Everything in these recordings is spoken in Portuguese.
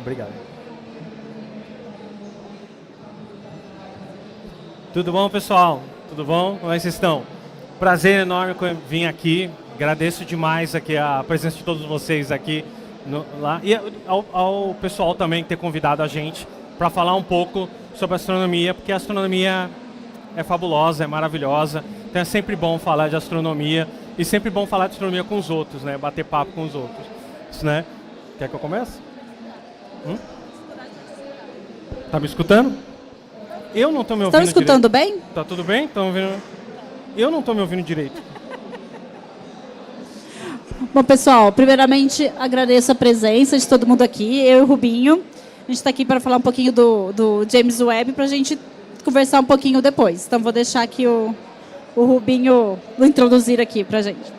Obrigado. Tudo bom, pessoal? Tudo bom? Como é que vocês estão? Prazer enorme vir aqui. Agradeço demais aqui a presença de todos vocês aqui lá. E ao pessoal também ter convidado a gente para falar um pouco sobre astronomia, porque a astronomia é fabulosa, é maravilhosa. Então é sempre bom falar de astronomia e sempre bom falar de astronomia com os outros, né? Bater papo com os outros. Isso, né? Quer que eu comece? Tá me escutando? Eu não estou me ouvindo direito. Estão escutando bem? Tá tudo bem? Estão ouvindo? Eu não estou me ouvindo direito. Bom, pessoal, primeiramente agradeço a presença de todo mundo aqui, eu e o Rubinho. A gente está aqui para falar um pouquinho do James Webb, para a gente conversar um pouquinho depois. Então, vou deixar aqui o Rubinho introduzir aqui para a gente.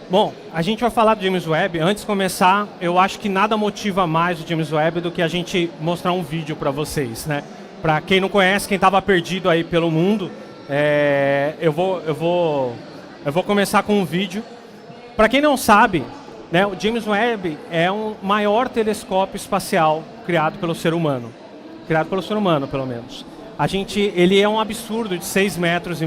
Bom, a gente vai falar do James Webb. Antes de começar, eu acho que nada motiva mais o James Webb do que a gente mostrar um vídeo para vocês, né? Para quem não conhece, quem estava perdido aí pelo mundo, eu vou começar com um vídeo. Para quem não sabe, né, o James Webb é o maior telescópio espacial criado pelo ser humano. Criado pelo ser humano, pelo menos. Ele é um absurdo de 6,5 metros,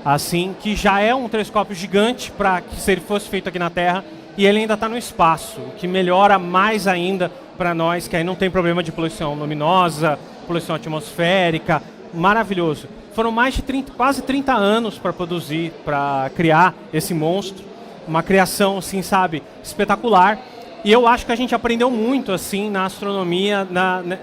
assim, que já é um telescópio gigante para que se ele fosse feito aqui na Terra, e ele ainda está no espaço, o que melhora mais ainda para nós, que aí não tem problema de poluição luminosa, poluição atmosférica, maravilhoso. Foram mais de quase 30 anos para produzir, para criar esse monstro, uma criação, assim, sabe, espetacular. E eu acho que a gente aprendeu muito, assim, na astronomia,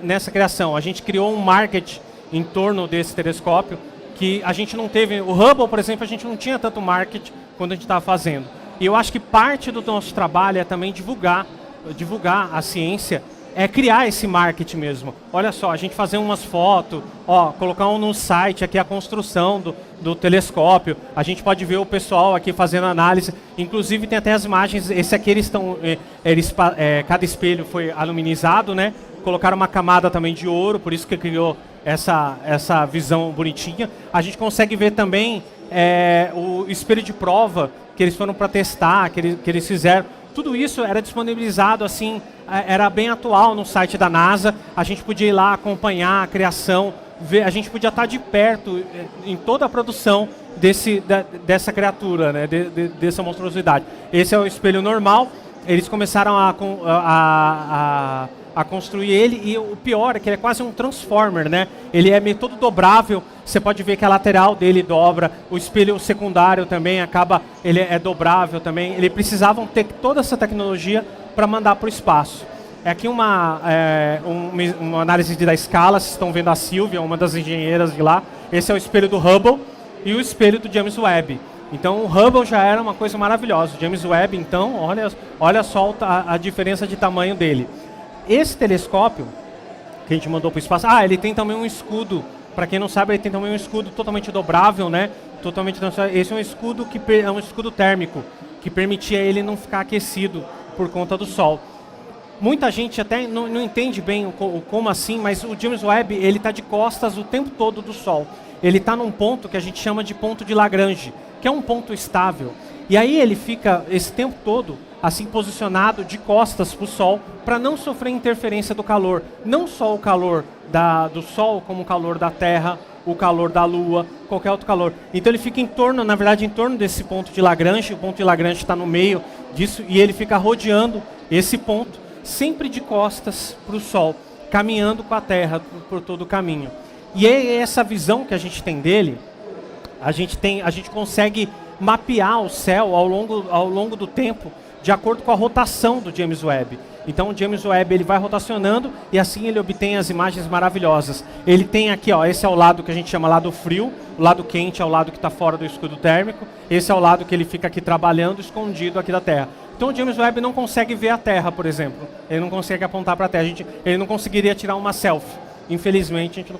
nessa criação. A gente criou um marketing em torno desse telescópio, que a gente não teve. O Hubble, por exemplo, a gente não tinha tanto marketing quando a gente estava fazendo. E eu acho que parte do nosso trabalho é também divulgar a ciência, é criar esse marketing mesmo. Olha só, a gente fazer umas fotos, colocar no site aqui a construção do telescópio. A gente pode ver o pessoal aqui fazendo análise. Inclusive tem até as imagens. Esse aqui cada espelho foi aluminizado, né? Colocaram uma camada também de ouro, por isso que criou essa visão bonitinha. A gente consegue ver também o espelho de prova que eles foram para testar, que eles fizeram. Tudo isso era disponibilizado, assim, era bem atual no site da NASA. A gente podia ir lá acompanhar a criação, a gente podia estar de perto em toda a produção dessa criatura, né, dessa monstruosidade. Esse é o espelho normal. Eles começaram a construir ele, e o pior é que ele é quase um transformer, né? Ele é meio todo dobrável, você pode ver que a lateral dele dobra, o espelho secundário também ele é dobrável também. Eles precisavam ter toda essa tecnologia para mandar para o espaço. É aqui uma análise da escala, vocês estão vendo a Silvia, uma das engenheiras de lá. Esse é o espelho do Hubble e o espelho do James Webb. Então o Hubble já era uma coisa maravilhosa. O James Webb, então, olha só a diferença de tamanho dele. Esse telescópio que a gente mandou para o espaço, ele tem também um escudo. Para quem não sabe, ele tem também um escudo totalmente dobrável, né? Esse é um escudo é um escudo térmico, que permitia ele não ficar aquecido por conta do sol. Muita gente até não entende bem como assim, mas o James Webb ele está de costas o tempo todo do sol. Ele está num ponto que a gente chama de ponto de Lagrange, que é um ponto estável. E aí ele fica esse tempo todo assim posicionado de costas para o Sol, para não sofrer interferência do calor. Não só o calor do Sol, como o calor da Terra, o calor da Lua, qualquer outro calor. Então ele fica em torno desse ponto de Lagrange. O ponto de Lagrange está no meio disso, e ele fica rodeando esse ponto, sempre de costas para o Sol, caminhando com a Terra por todo o caminho. E é essa visão que a gente tem dele, a gente consegue mapear o céu ao longo do tempo, de acordo com a rotação do James Webb. Então o James Webb ele vai rotacionando, e assim ele obtém as imagens maravilhosas. Ele tem aqui, esse é o lado que a gente chama lado frio, o lado quente é o lado que está fora do escudo térmico, esse é o lado que ele fica aqui trabalhando, escondido aqui da Terra. Então o James Webb não consegue ver a Terra, por exemplo. Ele não consegue apontar para a Terra. Ele não conseguiria tirar uma selfie. Infelizmente, a gente não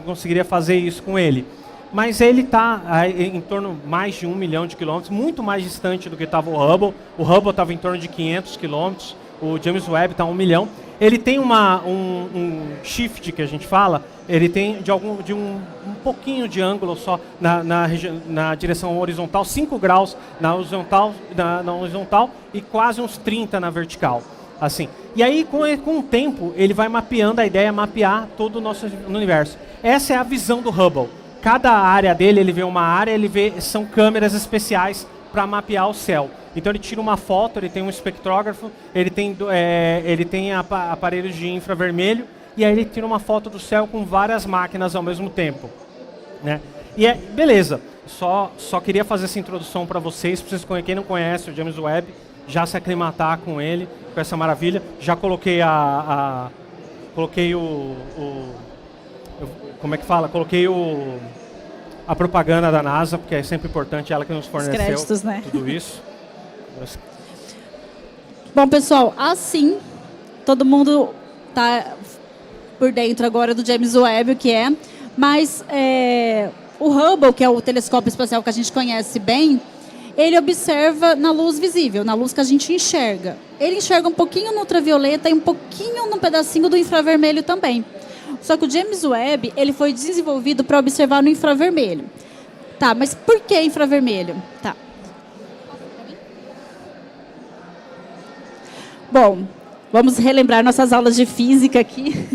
conseguiria fazer isso com ele. Mas ele está em torno mais de 1 milhão de quilômetros, muito mais distante do que estava o Hubble. O Hubble estava em torno de 500 quilômetros, o James Webb está a 1 milhão. Ele tem um shift que a gente fala, ele tem de um pouquinho de ângulo só na direção horizontal, 5 graus na horizontal e quase uns 30 na vertical. Assim. E aí, com o tempo, ele vai mapeando, a ideia é mapear todo o nosso universo. Essa é a visão do Hubble. Cada área dele, ele vê uma área, são câmeras especiais para mapear o céu. Então ele tira uma foto, ele tem um espectrógrafo, ele tem aparelhos de infravermelho, e aí ele tira uma foto do céu com várias máquinas ao mesmo tempo. Né? E beleza, só queria fazer essa introdução para vocês, quem não conhece o James Webb, já se aclimatar com ele, com essa maravilha. Já coloquei como é que fala? Coloquei a propaganda da NASA, porque é sempre importante, ela que nos forneceu os créditos, né? Tudo isso. Bom, pessoal, assim, todo mundo está por dentro agora do James Webb, o que é, mas o Hubble, que é o telescópio espacial que a gente conhece bem, ele observa na luz visível, na luz que a gente enxerga. Ele enxerga um pouquinho no ultravioleta e um pouquinho num pedacinho do infravermelho também. Só que o James Webb, ele foi desenvolvido para observar no infravermelho. Tá, mas por que infravermelho? Tá. Bom, vamos relembrar nossas aulas de física aqui.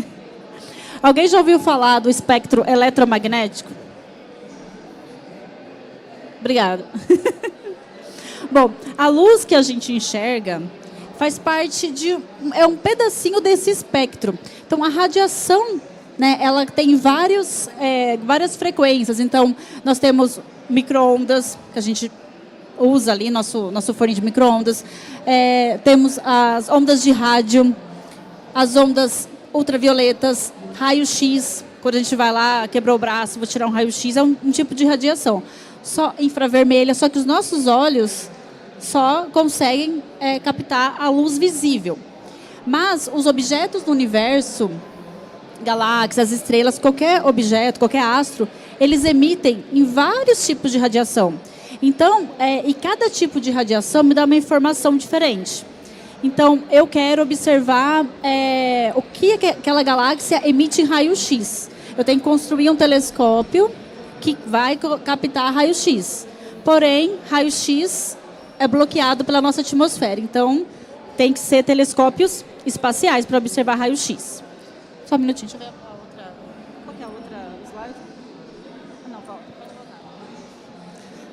Alguém já ouviu falar do espectro eletromagnético? Obrigada. Bom, a luz que a gente enxerga faz parte é um pedacinho desse espectro. Então, a radiação, né, ela tem várias frequências. Então, nós temos micro-ondas, que a gente usa ali, nosso forno de micro-ondas. Temos as ondas de rádio, as ondas ultravioletas, raio-x. Quando a gente vai lá, quebrou o braço, vou tirar um raio-x, é um tipo de radiação. Só infravermelha, só que os nossos olhos só conseguem captar a luz visível. Mas os objetos do universo, galáxias, estrelas, qualquer objeto, qualquer astro, eles emitem em vários tipos de radiação. Então, e cada tipo de radiação me dá uma informação diferente. Então, eu quero observar o que aquela galáxia emite em raio-x. Eu tenho que construir um telescópio que vai captar raio-x. Porém, raio-x é bloqueado pela nossa atmosfera. Então, tem que ser telescópios espaciais para observar raio-x. Só um minutinho, deixa eu ver a outra. Qual que é a outra slide? Não, volta.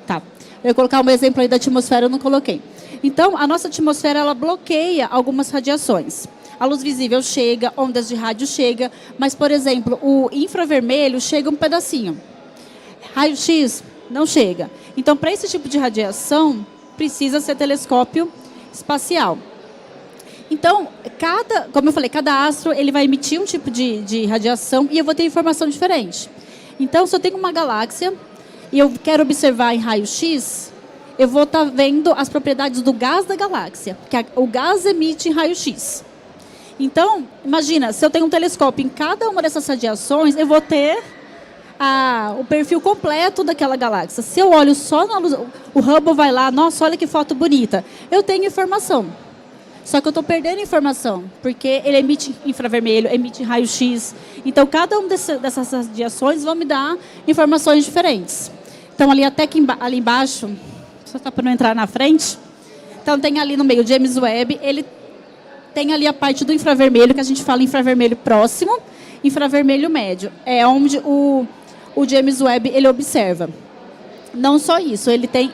Tá. Eu ia colocar um exemplo aí da atmosfera, eu não coloquei. Então, a nossa atmosfera, ela bloqueia algumas radiações. A luz visível chega, ondas de rádio chega, mas, por exemplo, o infravermelho chega um pedacinho. Raio-x não chega. Então, para esse tipo de radiação, precisa ser telescópio espacial. Então, como eu falei, cada astro ele vai emitir um tipo de radiação e eu vou ter informação diferente. Então, se eu tenho uma galáxia e eu quero observar em raio-x, eu vou estar vendo as propriedades do gás da galáxia, que o gás emite em raio-x. Então, imagina, se eu tenho um telescópio em cada uma dessas radiações, eu vou ter o perfil completo daquela galáxia. Se eu olho só na luz, o Hubble vai lá, nossa, olha que foto bonita. Eu tenho informação. Só que eu estou perdendo informação, porque ele emite infravermelho, emite raio-x. Então, cada uma dessas radiações vão me dar informações diferentes. Então, até ali embaixo, só está para não entrar na frente. Então, tem ali no meio o James Webb, ele tem ali a parte do infravermelho, que a gente fala infravermelho próximo, infravermelho médio. É onde o James Webb ele observa. Não só isso, ele tem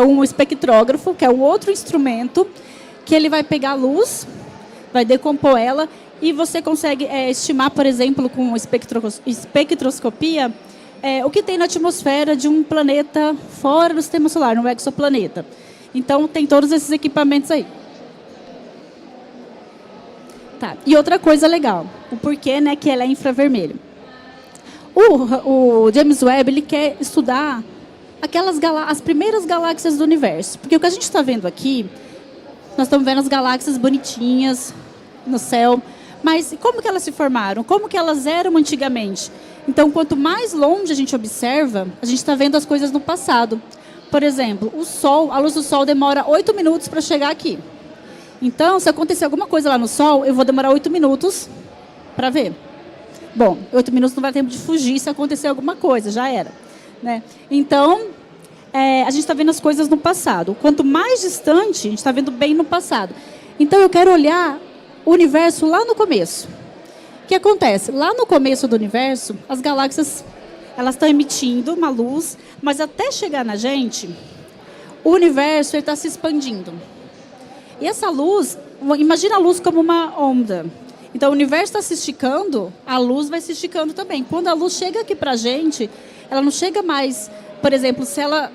um espectrógrafo, que é um outro instrumento, que ele vai pegar a luz, vai decompor ela, e você consegue estimar, por exemplo, com espectroscopia, o que tem na atmosfera de um planeta fora do sistema solar, no exoplaneta. Então, tem todos esses equipamentos aí. Tá. E outra coisa legal, o porquê, né, que ela é infravermelho. O James Webb ele quer estudar as primeiras galáxias do universo. Porque o que a gente está vendo aqui, nós estamos vendo as galáxias bonitinhas no céu, mas como que elas se formaram? Como que elas eram antigamente? Então, quanto mais longe a gente observa, a gente está vendo as coisas no passado. Por exemplo, a luz do Sol demora 8 minutos para chegar aqui. Então, se acontecer alguma coisa lá no Sol, eu vou demorar 8 minutos para ver. Bom, 8 minutos não vai ter tempo de fugir se acontecer alguma coisa, já era. Né? Então, a gente está vendo as coisas no passado. Quanto mais distante, a gente está vendo bem no passado. Então, eu quero olhar o universo lá no começo. O que acontece? Lá no começo do universo, as galáxias elas estão emitindo uma luz, mas até chegar na gente, o universo está se expandindo. E essa luz, imagina a luz como uma onda. Então, o universo está se esticando, a luz vai se esticando também. Quando a luz chega aqui para a gente, ela não chega mais... Por exemplo, se ela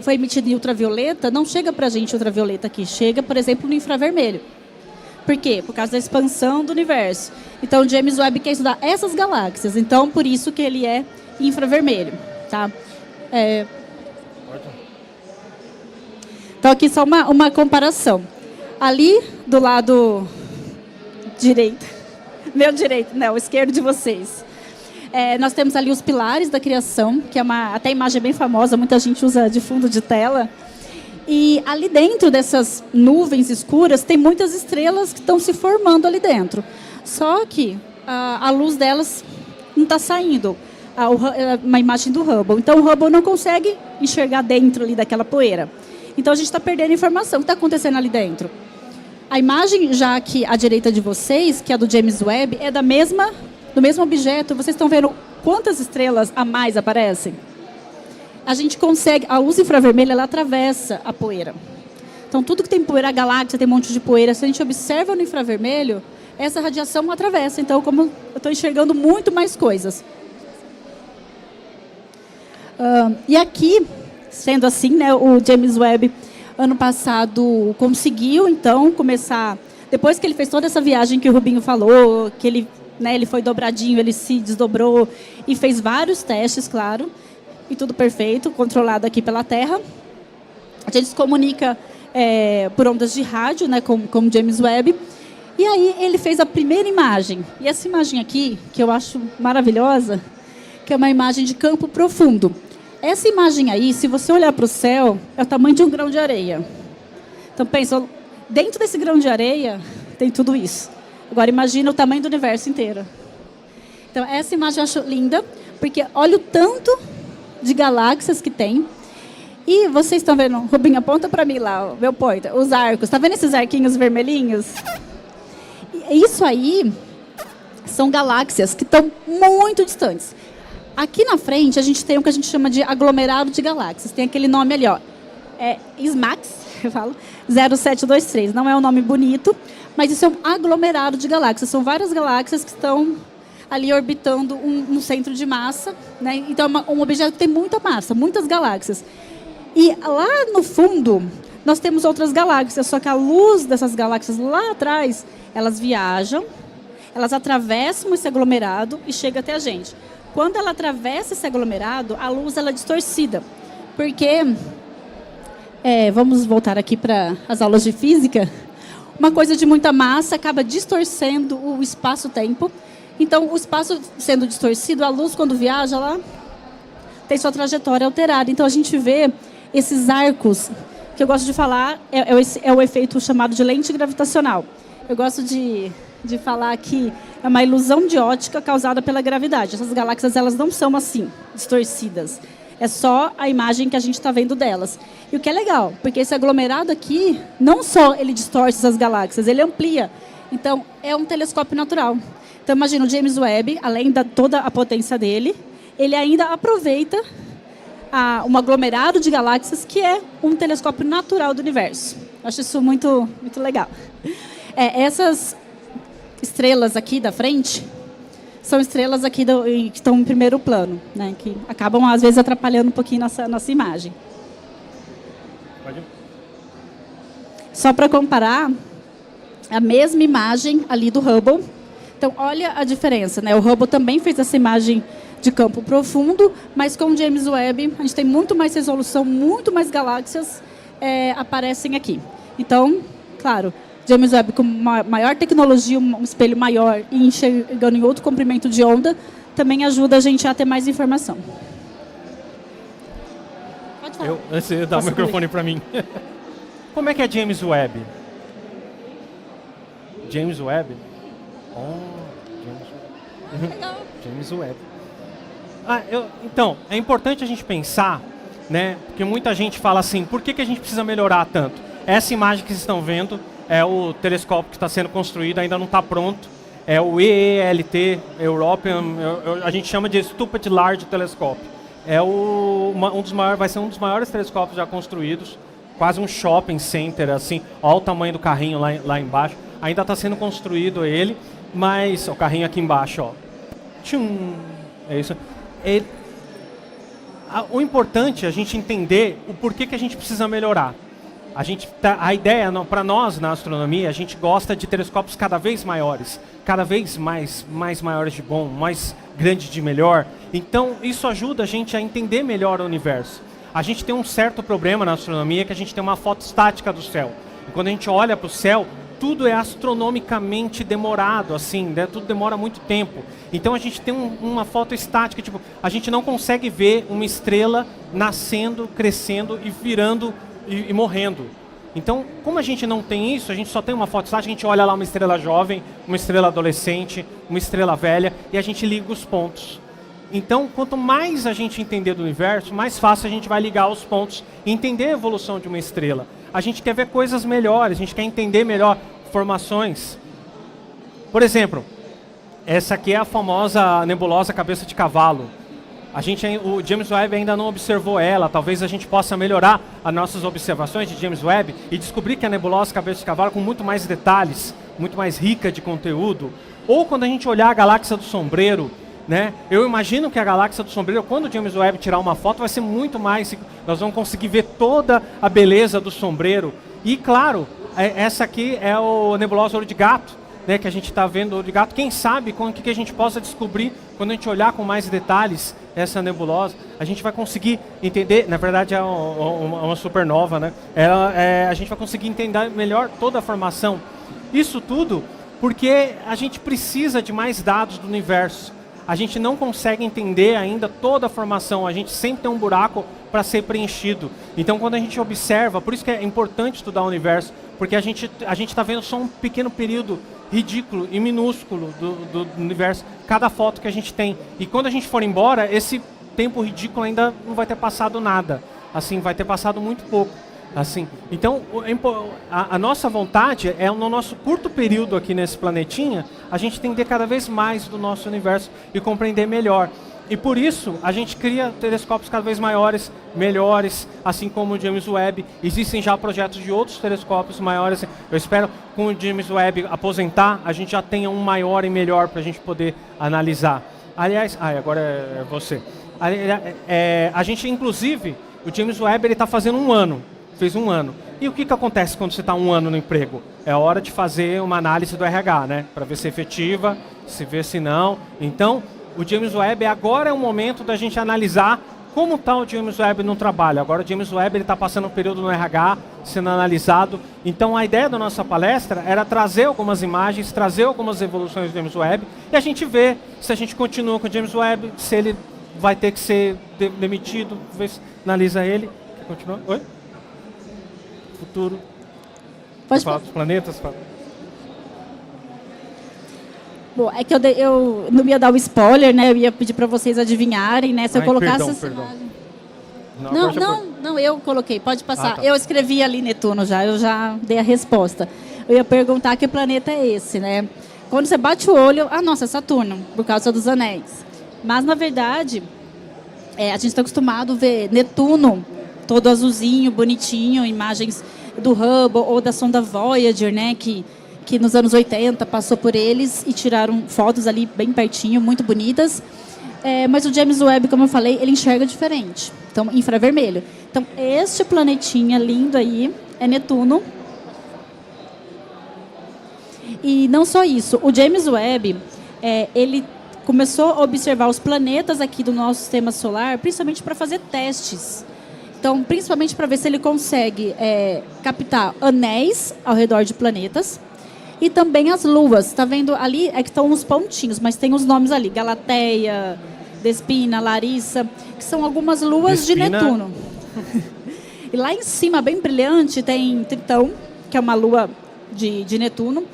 foi emitida em ultravioleta, não chega para a gente ultravioleta aqui. Chega, por exemplo, no infravermelho. Por quê? Por causa da expansão do universo. Então, o James Webb quer estudar essas galáxias. Então, por isso que ele é infravermelho. Tá? Então, aqui só uma comparação. Ali, do lado direito, meu direito, não, esquerdo de vocês. Nós temos ali os pilares da criação, que é até imagem bem famosa, muita gente usa de fundo de tela. E ali dentro dessas nuvens escuras, tem muitas estrelas que estão se formando ali dentro. Só que a luz delas não está saindo. Uma imagem do Hubble. Então, o Hubble não consegue enxergar dentro ali daquela poeira. Então, a gente está perdendo informação. O que está acontecendo ali dentro? A imagem, já aqui à direita de vocês, que é a do James Webb, é do mesmo objeto. Vocês estão vendo quantas estrelas a mais aparecem? A gente consegue... A luz infravermelha, ela atravessa a poeira. Então, tudo que tem poeira, a galáxia tem um monte de poeira. Se a gente observa no infravermelho, essa radiação atravessa. Então, como eu estou enxergando muito mais coisas. E aqui, sendo assim, né, o James Webb, ano passado, conseguiu, então, começar... Depois que ele fez toda essa viagem que o Rubinho falou, que ele foi dobradinho, ele se desdobrou e fez vários testes, claro, e tudo perfeito, controlado aqui pela Terra. A gente se comunica por ondas de rádio, né, com o James Webb. E aí ele fez a primeira imagem. E essa imagem aqui, que eu acho maravilhosa, que é uma imagem de campo profundo. Essa imagem aí, se você olhar para o céu, é o tamanho de um grão de areia. Então, pensa, dentro desse grão de areia tem tudo isso. Agora, imagina o tamanho do universo inteiro. Então, essa imagem eu acho linda, porque olha o tanto de galáxias que tem. E vocês estão vendo, Rubinho, aponta para mim lá, meu pointer, os arcos. Está vendo esses arquinhos vermelhinhos? Isso aí são galáxias que estão muito distantes. Aqui na frente, a gente tem o que a gente chama de aglomerado de galáxias. Tem aquele nome ali, ó. SMACS, eu falo, 0723. Não é um nome bonito, mas isso é um aglomerado de galáxias. São várias galáxias que estão ali orbitando um centro de massa. Né? Então, é um objeto que tem muita massa, muitas galáxias. E lá no fundo, nós temos outras galáxias, só que a luz dessas galáxias lá atrás, elas viajam, elas atravessam esse aglomerado e chegam até a gente. Quando ela atravessa esse aglomerado, a luz ela é distorcida. Porque, vamos voltar aqui para as aulas de física, uma coisa de muita massa acaba distorcendo o espaço-tempo. Então, o espaço sendo distorcido, a luz, quando viaja, ela tem sua trajetória alterada. Então, a gente vê esses arcos, que eu gosto de falar, é o efeito chamado de lente gravitacional. Eu gosto de falar que é uma ilusão de ótica causada pela gravidade. Essas galáxias elas não são assim, distorcidas. É só a imagem que a gente está vendo delas. E o que é legal, porque esse aglomerado aqui, não só ele distorce essas galáxias, ele amplia. Então, é um telescópio natural. Então, imagina o James Webb, além de toda a potência dele, ele ainda aproveita um aglomerado de galáxias que é um telescópio natural do universo. Acho isso muito, muito legal. Essas estrelas aqui da frente são estrelas aqui que estão em primeiro plano, né, que acabam, às vezes, atrapalhando um pouquinho nossa imagem. Pode. Só para comparar, a mesma imagem ali do Hubble. Então, olha a diferença. Né? O Hubble também fez essa imagem de campo profundo, mas com o James Webb, a gente tem muito mais resolução, muito mais galáxias aparecem aqui. Então, claro, James Webb com maior tecnologia, um espelho maior e enxergando em outro comprimento de onda, também ajuda a gente a ter mais informação. Pode falar. Você dá o microfone para mim. Como é que é James Webb? James Webb. James Webb. Então, é importante a gente pensar, né? Porque muita gente fala assim, por que a gente precisa melhorar tanto? Essa imagem que vocês estão vendo é o telescópio que está sendo construído, ainda não está pronto. É o EELT, European, a gente chama de Stupid Large Telescope. É vai ser um dos maiores telescópios já construídos, quase um shopping center, assim, olha o tamanho do carrinho lá embaixo. Ainda está sendo construído ele, mas o carrinho aqui embaixo, ó. Tchum, é isso. O importante é a gente entender o porquê que a gente precisa melhorar. A ideia, para nós na astronomia, a gente gosta de telescópios cada vez maiores, cada vez mais maiores de bom, mais grandes de melhor. Então, isso ajuda a gente a entender melhor o universo. A gente tem um certo problema na astronomia, que a gente tem uma foto estática do céu. E quando a gente olha para o céu, tudo é astronomicamente demorado, assim, né? Tudo demora muito tempo. Então a gente tem uma foto estática, tipo, a gente não consegue ver uma estrela nascendo, crescendo e virando e morrendo. Então, como a gente não tem isso, a gente só tem uma foto estática, a gente olha lá uma estrela jovem, uma estrela adolescente, uma estrela velha, e a gente liga os pontos. Então, quanto mais a gente entender do universo, mais fácil a gente vai ligar os pontos e entender a evolução de uma estrela. A gente quer ver coisas melhores, a gente quer entender melhor formações. Por exemplo, essa aqui é a famosa nebulosa cabeça de cavalo. O James Webb ainda não observou ela, talvez a gente possa melhorar as nossas observações de James Webb e descobrir que a nebulosa cabeça de cavalo com muito mais detalhes, muito mais rica de conteúdo. Ou quando a gente olhar a galáxia do Sombreiro, né? Eu imagino que a galáxia do Sombreiro, quando o James Webb tirar uma foto, vai ser muito mais, nós vamos conseguir ver toda a beleza do Sombreiro. E claro, essa aqui é a nebulosa Olho de Gato, né, que a gente está vendo o Olho de Gato. Quem sabe com o que a gente possa descobrir quando a gente olhar com mais detalhes essa nebulosa, a gente vai conseguir entender, na verdade é uma supernova, né? A gente vai conseguir entender melhor toda a formação. Isso tudo porque a gente precisa de mais dados do universo. A gente não consegue entender ainda toda a formação, a gente sempre tem um buraco para ser preenchido. Então, quando a gente observa, por isso que é importante estudar o universo, porque a gente está vendo só um pequeno período ridículo e minúsculo do universo, cada foto que a gente tem. E quando a gente for embora, esse tempo ridículo ainda não vai ter passado nada. Assim, vai ter passado muito pouco. Assim, então, a nossa vontade é, no nosso curto período aqui nesse planetinha, a gente entender cada vez mais do nosso universo e compreender melhor. E por isso, a gente cria telescópios cada vez maiores, melhores, assim como o James Webb. Existem já projetos de outros telescópios maiores. Eu espero que com o James Webb aposentar, a gente já tenha um maior e melhor para a gente poder analisar. Aliás, agora é você. A gente, inclusive, o James Webb está fazendo fez um ano. E o que acontece quando você está um ano no emprego? É hora de fazer uma análise do RH, né? Para ver se é efetiva, se vê se não. Então, o James Webb agora é o momento da gente analisar como está o James Webb no trabalho. Agora o James Webb está passando um período no RH, sendo analisado. Então, a ideia da nossa palestra era trazer algumas imagens, trazer algumas evoluções do James Webb e a gente vê se a gente continua com o James Webb, se ele vai ter que ser demitido, ver se analisa ele. Quer continuar? Oi? Futuro. Pode falar dos planetas? Bom, é que eu não ia dar o spoiler, né? Eu ia pedir para vocês adivinharem, né? Se eu colocasse... Perdão. Não, eu coloquei, pode passar. Tá. Eu escrevi ali Netuno já, eu já dei a resposta. Eu ia perguntar que planeta é esse, né? Quando você bate o olho, nossa, é Saturno, por causa dos anéis. Mas, na verdade, a gente está acostumado a ver Netuno todo azulzinho, bonitinho, imagens do Hubble ou da sonda Voyager, né, que nos anos 80 passou por eles e tiraram fotos ali bem pertinho, muito bonitas. Mas o James Webb, como eu falei, ele enxerga diferente. Então, infravermelho. Então, este planetinha lindo aí é Netuno. E não só isso, o James Webb, ele começou a observar os planetas aqui do nosso sistema solar, principalmente para fazer testes. Então, principalmente para ver se ele consegue captar anéis ao redor de planetas e também as luas. Está vendo ali? É que estão uns pontinhos, mas tem os nomes ali. Galateia, Despina, Larissa, que são algumas luas de Netuno. E lá em cima, bem brilhante, tem Tritão, que é uma lua de Netuno.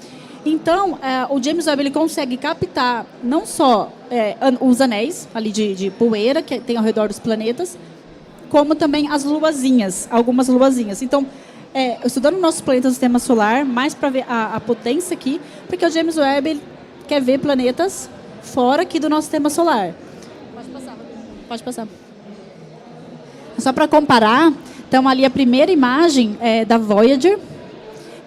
Então, o James Webb ele consegue captar não só os anéis ali de poeira que tem ao redor dos planetas, como também as luazinhas, algumas luazinhas. Então, estudando o nosso planeta do sistema solar, mais para ver a potência aqui, porque o James Webb ele quer ver planetas fora aqui do nosso sistema solar. Pode passar. Pode passar. Só para comparar, então ali a primeira imagem é da Voyager,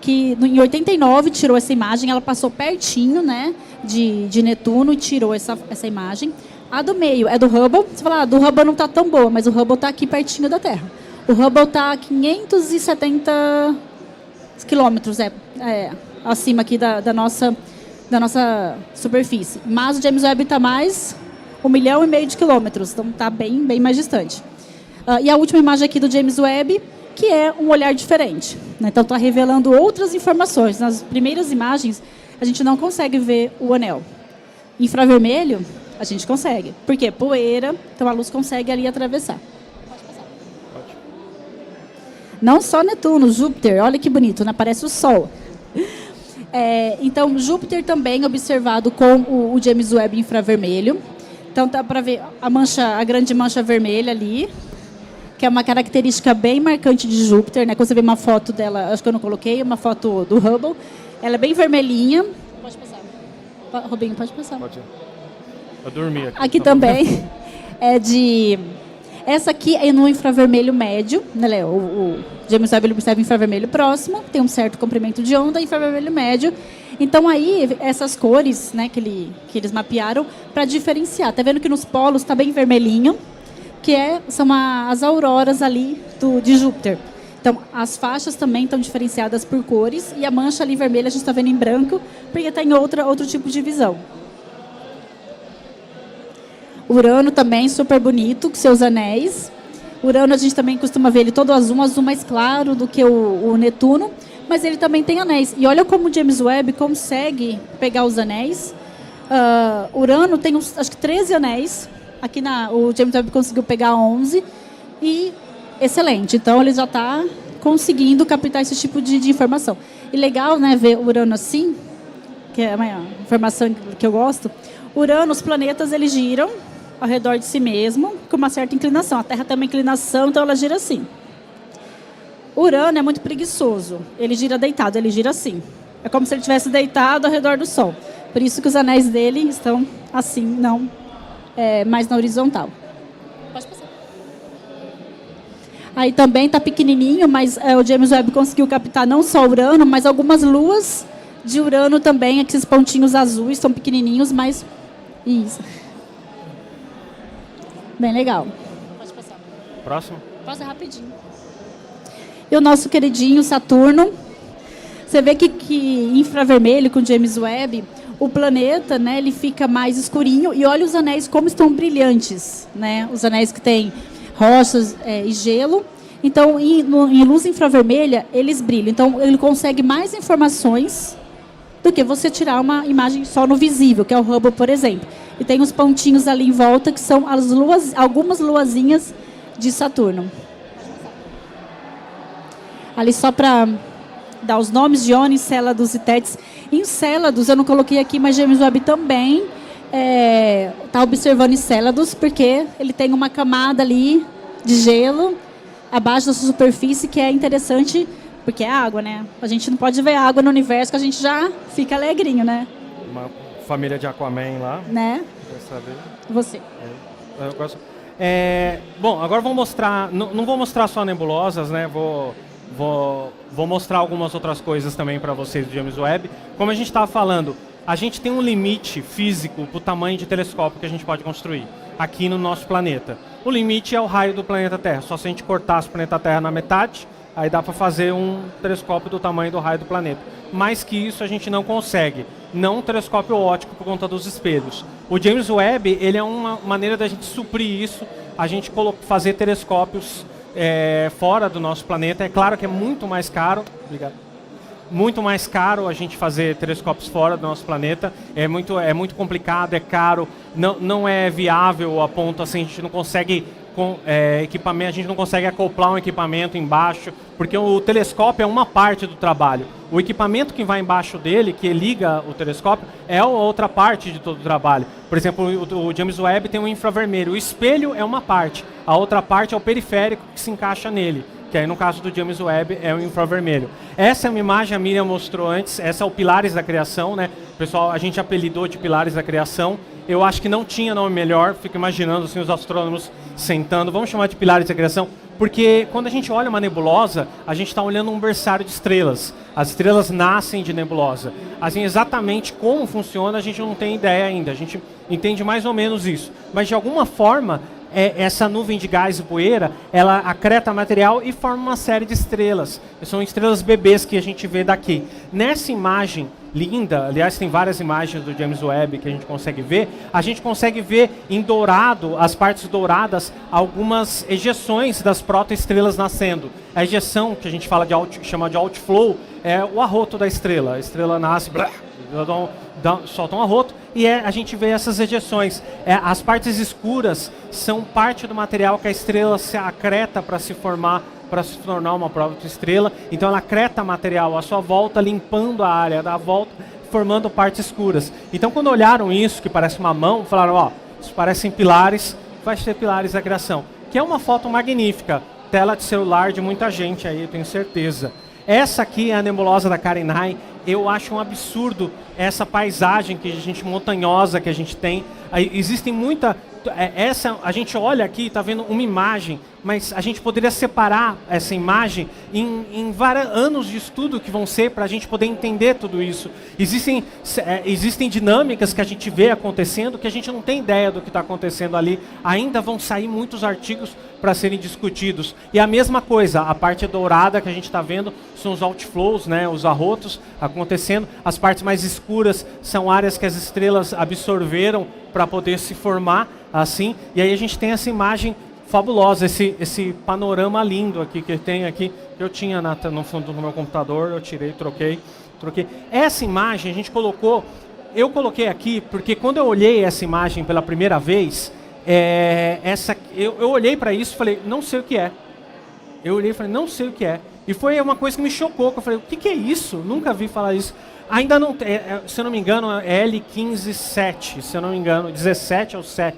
que em 89 tirou essa imagem, ela passou pertinho, né, de Netuno e tirou essa imagem. A do meio é do Hubble. Você fala, do Hubble não está tão boa, mas o Hubble está aqui pertinho da Terra. O Hubble está a 570 quilômetros, acima aqui da nossa superfície. Mas o James Webb está mais 1,5 milhão de quilômetros, então está bem mais distante. E a última imagem aqui do James Webb, que é um olhar diferente, né? Então está revelando outras informações. Nas primeiras imagens, a gente não consegue ver o anel. Infravermelho, a gente consegue. Por quê? Poeira, então a luz consegue ali atravessar. Pode passar. Pode. Não só Netuno, Júpiter, olha que bonito, né? Parece o Sol. Então, Júpiter também observado com o James Webb infravermelho. Então, dá para ver a grande mancha vermelha ali, que é uma característica bem marcante de Júpiter, né? Quando você vê uma foto dela, acho que eu não coloquei, uma foto do Hubble, ela é bem vermelhinha. Pode passar. Robinho, pode passar. Pode ir. Eu dormi aqui. Aqui também é de... Essa aqui é no infravermelho médio, né? O James Webb ele observa infravermelho próximo, tem um certo comprimento de onda, infravermelho médio. Então aí, essas cores, né, que eles mapearam para diferenciar. Tá vendo que nos polos está bem vermelhinho, que são as auroras ali de Júpiter. Então, as faixas também estão diferenciadas por cores, e a mancha ali vermelha a gente está vendo em branco, porque está em outro tipo de visão. Urano também, super bonito, com seus anéis. Urano a gente também costuma ver ele todo azul, um azul mais claro do que o Netuno, mas ele também tem anéis. E olha como o James Webb consegue pegar os anéis. Urano tem acho que 13 anéis. Aqui o James Webb conseguiu pegar 11 e excelente. Então, ele já está conseguindo captar esse tipo de informação. E legal, né, ver Urano assim, que é uma informação que eu gosto. Urano, os planetas, eles giram ao redor de si mesmo com uma certa inclinação. A Terra tem uma inclinação, então ela gira assim. Urano é muito preguiçoso. Ele gira deitado, ele gira assim. É como se ele estivesse deitado ao redor do Sol. Por isso que os anéis dele estão assim, não... mais na horizontal. Pode passar. Aí também está pequenininho, mas o James Webb conseguiu captar não só Urano, mas algumas luas de Urano também. Aqui esses pontinhos azuis são pequenininhos, mas... Isso. Bem legal. Pode passar. Próximo. Passa rapidinho. E o nosso queridinho Saturno. Você vê que infravermelho com James Webb... O planeta, né, ele fica mais escurinho, e olha os anéis como estão brilhantes, né? Os anéis que têm rochas e gelo. Então, em luz infravermelha, eles brilham. Então, ele consegue mais informações do que você tirar uma imagem só no visível, que é o Hubble, por exemplo. E tem uns pontinhos ali em volta que são algumas luazinhas de Saturno. Ali só para dar os nomes de Íon, Encélados e Tétis. Encélados, eu não coloquei aqui, mas James Webb também está observando Encélados, porque ele tem uma camada ali de gelo abaixo da sua superfície, que é interessante, porque é água, né? A gente não pode ver água no universo, que a gente já fica alegrinho, né? Uma família de Aquaman lá. Né? Quer saber? Você. Eu gosto. Bom, agora vou mostrar, não vou mostrar só nebulosas, né? Vou mostrar algumas outras coisas também para vocês do James Webb. Como a gente estava falando, a gente tem um limite físico para o tamanho de telescópio que a gente pode construir aqui no nosso planeta. O limite é o raio do planeta Terra. Só se a gente cortasse o planeta Terra na metade, aí dá para fazer um telescópio do tamanho do raio do planeta. Mais que isso a gente não consegue. Não um telescópio óptico por conta dos espelhos. O James Webb, ele é uma maneira da gente suprir isso, a gente fazer telescópios fora do nosso planeta. É claro que é muito mais caro. Obrigado. Muito mais caro a gente fazer telescópios fora do nosso planeta. É muito complicado, é caro, não é viável a ponto assim, a gente não consegue equipamento, a gente não consegue acoplar um equipamento embaixo, porque o telescópio é uma parte do trabalho. O equipamento que vai embaixo dele, que liga o telescópio, é a outra parte de todo o trabalho. Por exemplo, o James Webb tem um infravermelho. O espelho é uma parte, a outra parte é o periférico que se encaixa nele, que aí no caso do James Webb é o infravermelho. Essa é uma imagem, a Miriam mostrou antes, essa é o Pilares da Criação, né? Pessoal, a gente apelidou de Pilares da Criação. Eu acho que não tinha nome melhor, fico imaginando assim, os astrônomos sentando, vamos chamar de Pilares da Criação, porque quando a gente olha uma nebulosa, a gente está olhando um berçário de estrelas. As estrelas nascem de nebulosa. Assim, exatamente como funciona, a gente não tem ideia ainda, a gente entende mais ou menos isso. Mas de alguma forma, essa nuvem de gás e poeira, ela acreta material e forma uma série de estrelas. São estrelas bebês que a gente vê daqui. Nessa imagem linda, aliás, tem várias imagens do James Webb que a gente consegue ver, a gente consegue ver em dourado, as partes douradas, algumas ejeções das protoestrelas nascendo. A ejeção, que a gente fala chama de outflow, é o arroto da estrela. A estrela nasce, solta um arroto, e a gente vê essas ejeções. As partes escuras são parte do material que a estrela se acreta para se formar, para se tornar uma própria estrela. Então ela acreta material à sua volta, limpando a área da volta, formando partes escuras. Então quando olharam isso, que parece uma mão, falaram, ó, isso parecem pilares, vai ser Pilares da Criação. Que é uma foto magnífica, tela de celular de muita gente aí, eu tenho certeza. Essa aqui é a nebulosa da Carinai. Eu acho um absurdo essa paisagem que a gente montanhosa que a gente tem. Existem muita... a gente olha aqui, está vendo uma imagem, mas a gente poderia separar essa imagem em vários anos de estudo que vão ser para a gente poder entender tudo isso. Existem dinâmicas que a gente vê acontecendo que a gente não tem ideia do que está acontecendo ali. Ainda vão sair muitos artigos para serem discutidos. E a mesma coisa, a parte dourada que a gente está vendo são os outflows, né, os arrotos acontecendo. As partes mais escuras são áreas que as estrelas absorveram para poder se formar assim. E aí a gente tem essa imagem fabulosa, esse panorama lindo aqui que tem aqui, que eu tinha no fundo do meu computador, eu tirei, troquei. Essa imagem a gente colocou, eu coloquei aqui porque quando eu olhei essa imagem pela primeira vez, eu olhei para isso e falei, não sei o que é. Eu olhei e falei, não sei o que é. E foi uma coisa que me chocou, que eu falei, o que é isso? Nunca vi falar isso. Ainda não, se eu não me engano, é L157, se eu não me engano, 17 ou 7.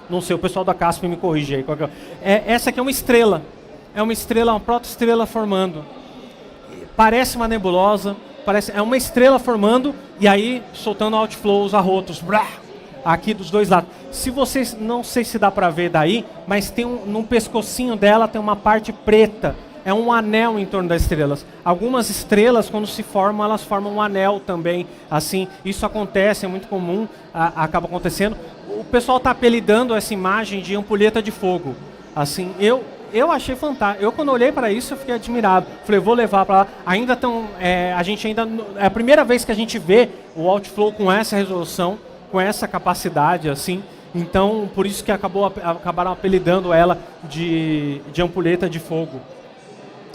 Não sei, o pessoal da CASP me corrige aí. Essa aqui é uma estrela. É uma estrela, uma protoestrela formando. Parece uma nebulosa, é uma estrela formando e aí soltando outflows, arrotos, aqui dos dois lados. Se vocês, não sei se dá para ver daí, mas tem no pescocinho dela tem uma parte preta. É um anel em torno das estrelas. Algumas estrelas, quando se formam, elas formam um anel também. Assim, isso acontece, é muito comum, acaba acontecendo. O pessoal está apelidando essa imagem de ampulheta de fogo. Assim, eu achei fantástico. Eu, quando olhei para isso, eu fiquei admirado. Falei, vou levar para lá. Ainda estão... a gente ainda... É a primeira vez que a gente vê o outflow com essa resolução, com essa capacidade, assim. Então, por isso que acabaram apelidando ela de ampulheta de fogo.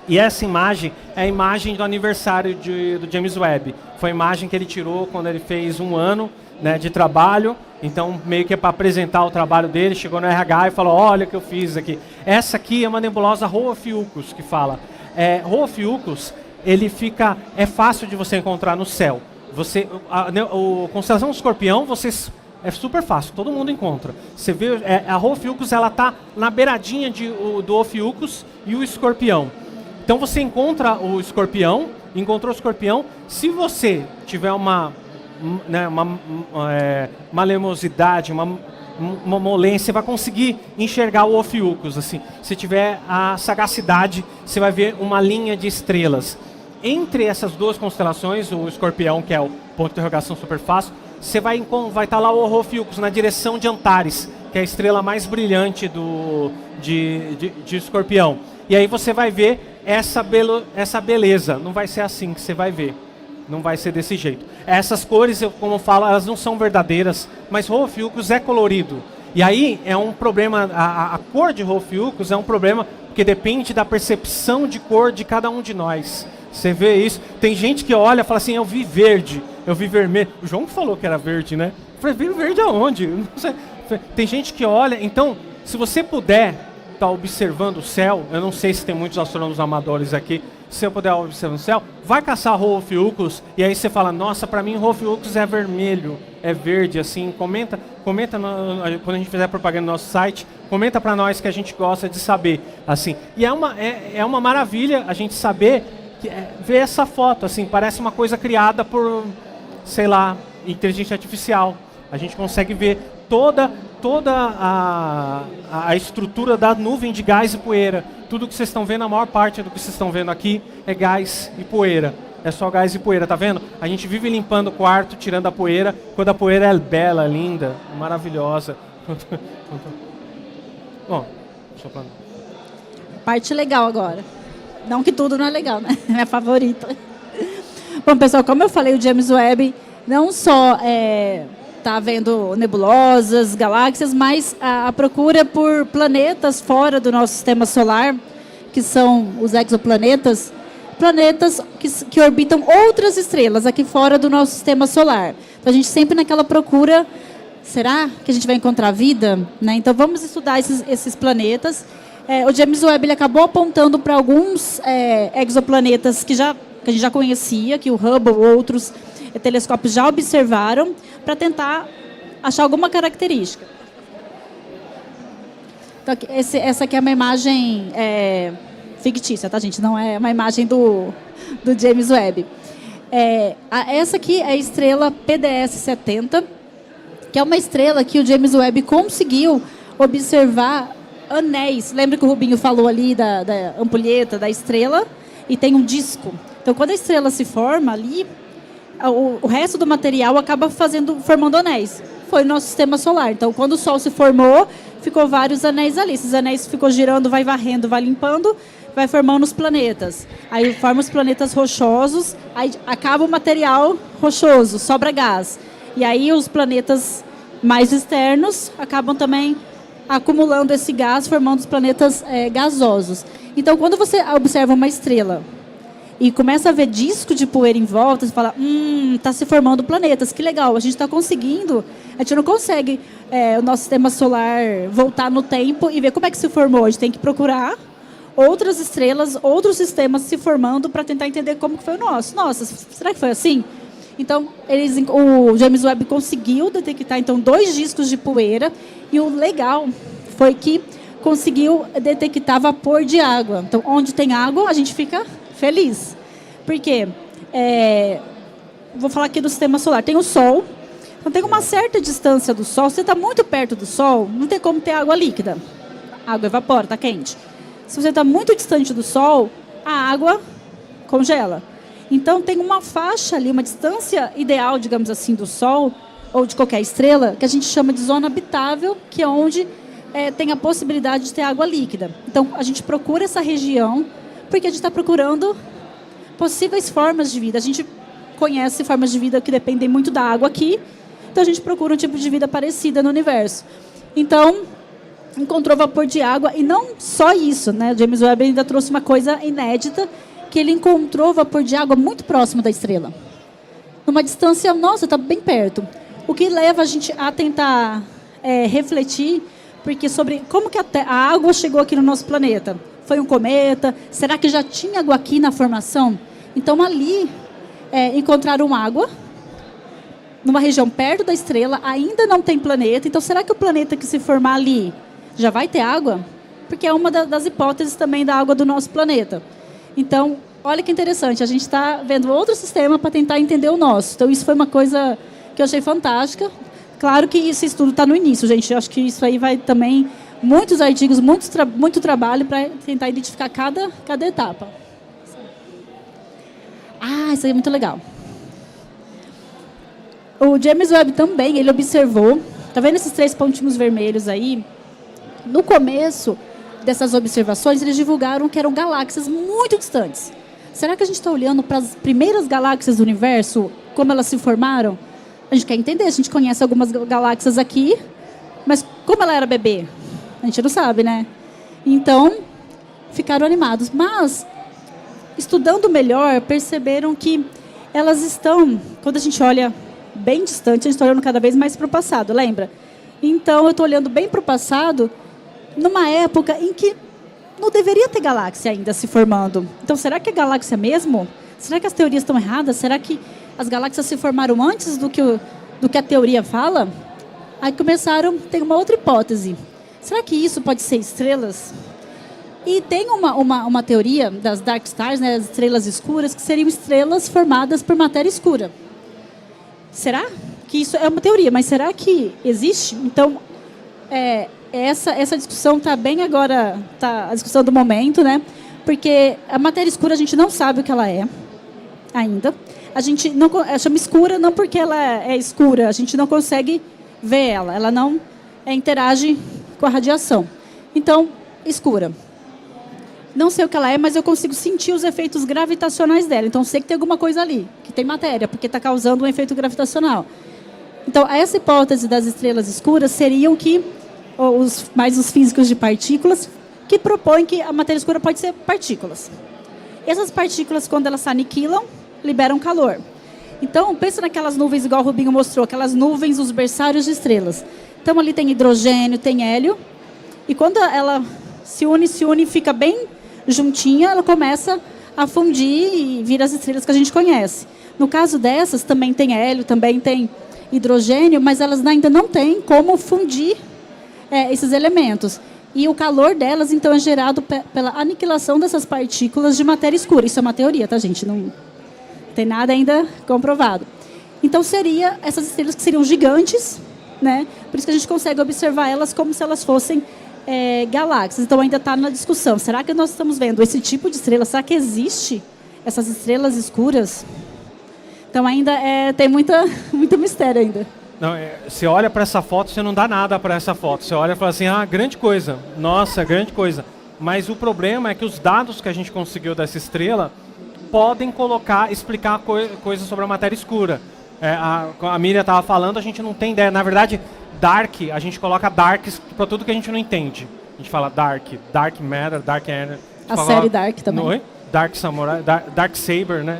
E essa imagem é a imagem do aniversário do James Webb. Foi a imagem que ele tirou quando ele fez 1 ano, né, de trabalho. Então, meio que é para apresentar o trabalho dele, chegou no RH e falou, olha o que eu fiz aqui. Essa aqui é uma nebulosa Ophiuchus, que fala. Ophiuchus, ele fica... É fácil de você encontrar no céu. A constelação do Escorpião, é super fácil, todo mundo encontra. Você vê, a Ophiuchus, ela está na beiradinha do Ophiuchus e o Escorpião. Então você encontra o Escorpião, encontrou o Escorpião. Se você tiver uma malemosidade, uma molência, você vai conseguir enxergar o Ophiuchus. Assim. Se tiver a sagacidade, você vai ver uma linha de estrelas. Entre essas duas constelações, o Escorpião, que é o ponto de interrogação super fácil, você vai estar lá o Ophiuchus na direção de Antares, que é a estrela mais brilhante de Escorpião. E aí você vai ver essa beleza. Não vai ser assim que você vai ver. Não vai ser desse jeito. Essas cores, como eu falo, elas não são verdadeiras, mas Ophiuchus é colorido. E aí é um problema, a cor de Ophiuchus é um problema, porque depende da percepção de cor de cada um de nós. Você vê isso? Tem gente que olha e fala assim, eu vi verde, eu vi vermelho. O João falou que era verde, né? Eu falei, vi verde aonde? Não sei. Tem gente que olha, então, Se você puder estar observando o céu, eu não sei se tem muitos astrônomos amadores aqui, se você puder observar o céu, vai caçar Ophiuchus e aí você fala, nossa, para mim Ophiuchus é vermelho, é verde, assim, comenta quando a gente fizer propaganda no nosso site, comenta para nós que a gente gosta de saber, assim. E é uma maravilha a gente saber, ver essa foto, assim, parece uma coisa criada por, sei lá, inteligência artificial. A gente consegue ver toda a estrutura da nuvem de gás e poeira. Tudo que vocês estão vendo, a maior parte do que vocês estão vendo aqui é gás e poeira. É só gás e poeira, tá vendo? A gente vive limpando o quarto, tirando a poeira, quando a poeira é bela, linda, maravilhosa. Bom, soprando. Parte legal agora. Não que tudo não é legal, né? Minha favorita. Bom, pessoal, como eu falei, o James Webb não só está vendo nebulosas, galáxias, mas a procura por planetas fora do nosso sistema solar, que são os exoplanetas, planetas que orbitam outras estrelas aqui fora do nosso sistema solar. Então, a gente sempre naquela procura, será que a gente vai encontrar vida? Né? Então, vamos estudar esses planetas. O James Webb ele acabou apontando para alguns exoplanetas que a gente já conhecia, que o Hubble ou outros telescópios já observaram, para tentar achar alguma característica. Então, essa aqui é uma imagem fictícia, tá, gente? Não é uma imagem do James Webb. Essa aqui é a estrela PDS-70, que é uma estrela que o James Webb conseguiu observar anéis. Lembra que o Rubinho falou ali da ampulheta da estrela? E tem um disco. Então, quando a estrela se forma ali, o resto do material acaba formando anéis. Foi o nosso sistema solar. Então, quando o Sol se formou, ficou vários anéis ali. Esses anéis ficou girando, vai varrendo, vai limpando, vai formando os planetas. Aí forma os planetas rochosos, aí acaba o material rochoso, sobra gás. E aí os planetas mais externos acabam também acumulando esse gás, formando os planetas gasosos. Então, quando você observa uma estrela e começa a ver disco de poeira em volta, você fala, está se formando planetas, que legal, a gente está conseguindo, a gente não consegue o nosso sistema solar voltar no tempo e ver como é que se formou, a gente tem que procurar outras estrelas, outros sistemas se formando para tentar entender como que foi o nosso. Nossa, será que foi assim? Então, o James Webb conseguiu detectar então 2 discos de poeira e o legal foi que conseguiu detectar vapor de água. Então, onde tem água, a gente fica feliz. Por quê? Vou falar aqui do sistema solar. Tem o Sol. Então, tem uma certa distância do Sol. Se você está muito perto do Sol, não tem como ter água líquida. A água evapora, está quente. Se você está muito distante do Sol, a água congela. Então, tem uma faixa ali, uma distância ideal, digamos assim, do Sol, ou de qualquer estrela, que a gente chama de zona habitável, que é onde tem a possibilidade de ter água líquida. Então, a gente procura essa região, porque a gente está procurando possíveis formas de vida. A gente conhece formas de vida que dependem muito da água aqui, então a gente procura um tipo de vida parecida no universo. Então, encontrou vapor de água, e não só isso, né? O James Webb ainda trouxe uma coisa inédita, que ele encontrou vapor de água muito próximo da estrela. Numa distância, nossa, está bem perto. O que leva a gente a tentar refletir porque sobre como que a água chegou aqui no nosso planeta. Foi um cometa? Será que já tinha água aqui na formação? Então, ali, encontraram água, numa região perto da estrela, ainda não tem planeta. Então, será que o planeta que se formar ali já vai ter água? Porque é uma das hipóteses também da água do nosso planeta. Então, olha que interessante, a gente está vendo outro sistema para tentar entender o nosso. Então, isso foi uma coisa que eu achei fantástica. Claro que esse estudo está no início, gente. Eu acho que isso aí vai também muitos artigos, muito trabalho para tentar identificar cada etapa. Isso aí é muito legal. O James Webb também, ele observou, tá vendo esses 3 pontinhos vermelhos aí? No começo dessas observações, eles divulgaram que eram galáxias muito distantes. Será que a gente está olhando para as primeiras galáxias do universo, como elas se formaram? A gente quer entender, a gente conhece algumas galáxias aqui, mas como ela era bebê? A gente não sabe, né? Então, ficaram animados. Mas, estudando melhor, perceberam que elas estão, quando a gente olha bem distante, a gente está olhando cada vez mais para o passado, lembra? Então, eu estou olhando bem para o passado, numa época em que não deveria ter galáxia ainda se formando. Então, será que é galáxia mesmo? Será que as teorias estão erradas? Será que as galáxias se formaram antes do que a teoria fala? Aí tem uma outra hipótese. Será que isso pode ser estrelas? E tem uma teoria das dark stars, né, as estrelas escuras, que seriam estrelas formadas por matéria escura. Será que isso é uma teoria? Mas será que existe? Então, essa discussão está bem agora, tá a discussão do momento, né? Porque a matéria escura a gente não sabe o que ela é ainda. A gente não chama escura não porque ela é escura, a gente não consegue ver ela não interage com a radiação. Então, escura. Não sei o que ela é, mas eu consigo sentir os efeitos gravitacionais dela. Então, sei que tem alguma coisa ali, que tem matéria, porque está causando um efeito gravitacional. Então, essa hipótese das estrelas escuras seriam que os físicos de partículas que propõem que a matéria escura pode ser partículas. Essas partículas, quando elas se aniquilam, liberam calor. Então, pensa naquelas nuvens, igual o Rubinho mostrou, aquelas nuvens, os berçários de estrelas. Então, ali tem hidrogênio, tem hélio, e quando ela se une, fica bem juntinha, ela começa a fundir e vira as estrelas que a gente conhece. No caso dessas, também tem hélio, também tem hidrogênio, mas elas ainda não têm como fundir esses elementos. E o calor delas, então, é gerado pela aniquilação dessas partículas de matéria escura. Isso é uma teoria, tá, gente? Não tem nada ainda comprovado. Então, essas estrelas que seriam gigantes, né? Por isso que a gente consegue observar elas como se elas fossem galáxias. Então, ainda está na discussão. Será que nós estamos vendo esse tipo de estrela? Será que existe essas estrelas escuras? Então, ainda tem muito mistério ainda. Não, você olha para essa foto, você não dá nada para essa foto. Você olha e fala assim, grande coisa. Nossa, grande coisa. Mas o problema é que os dados que a gente conseguiu dessa estrela podem explicar coisas sobre a matéria escura. A Miriam estava falando, a gente não tem ideia. Na verdade, dark, a gente coloca darks para tudo que a gente não entende. A gente fala dark matter, dark energy. A série Dark também. Não, Dark Samurai, Dark Saber, né?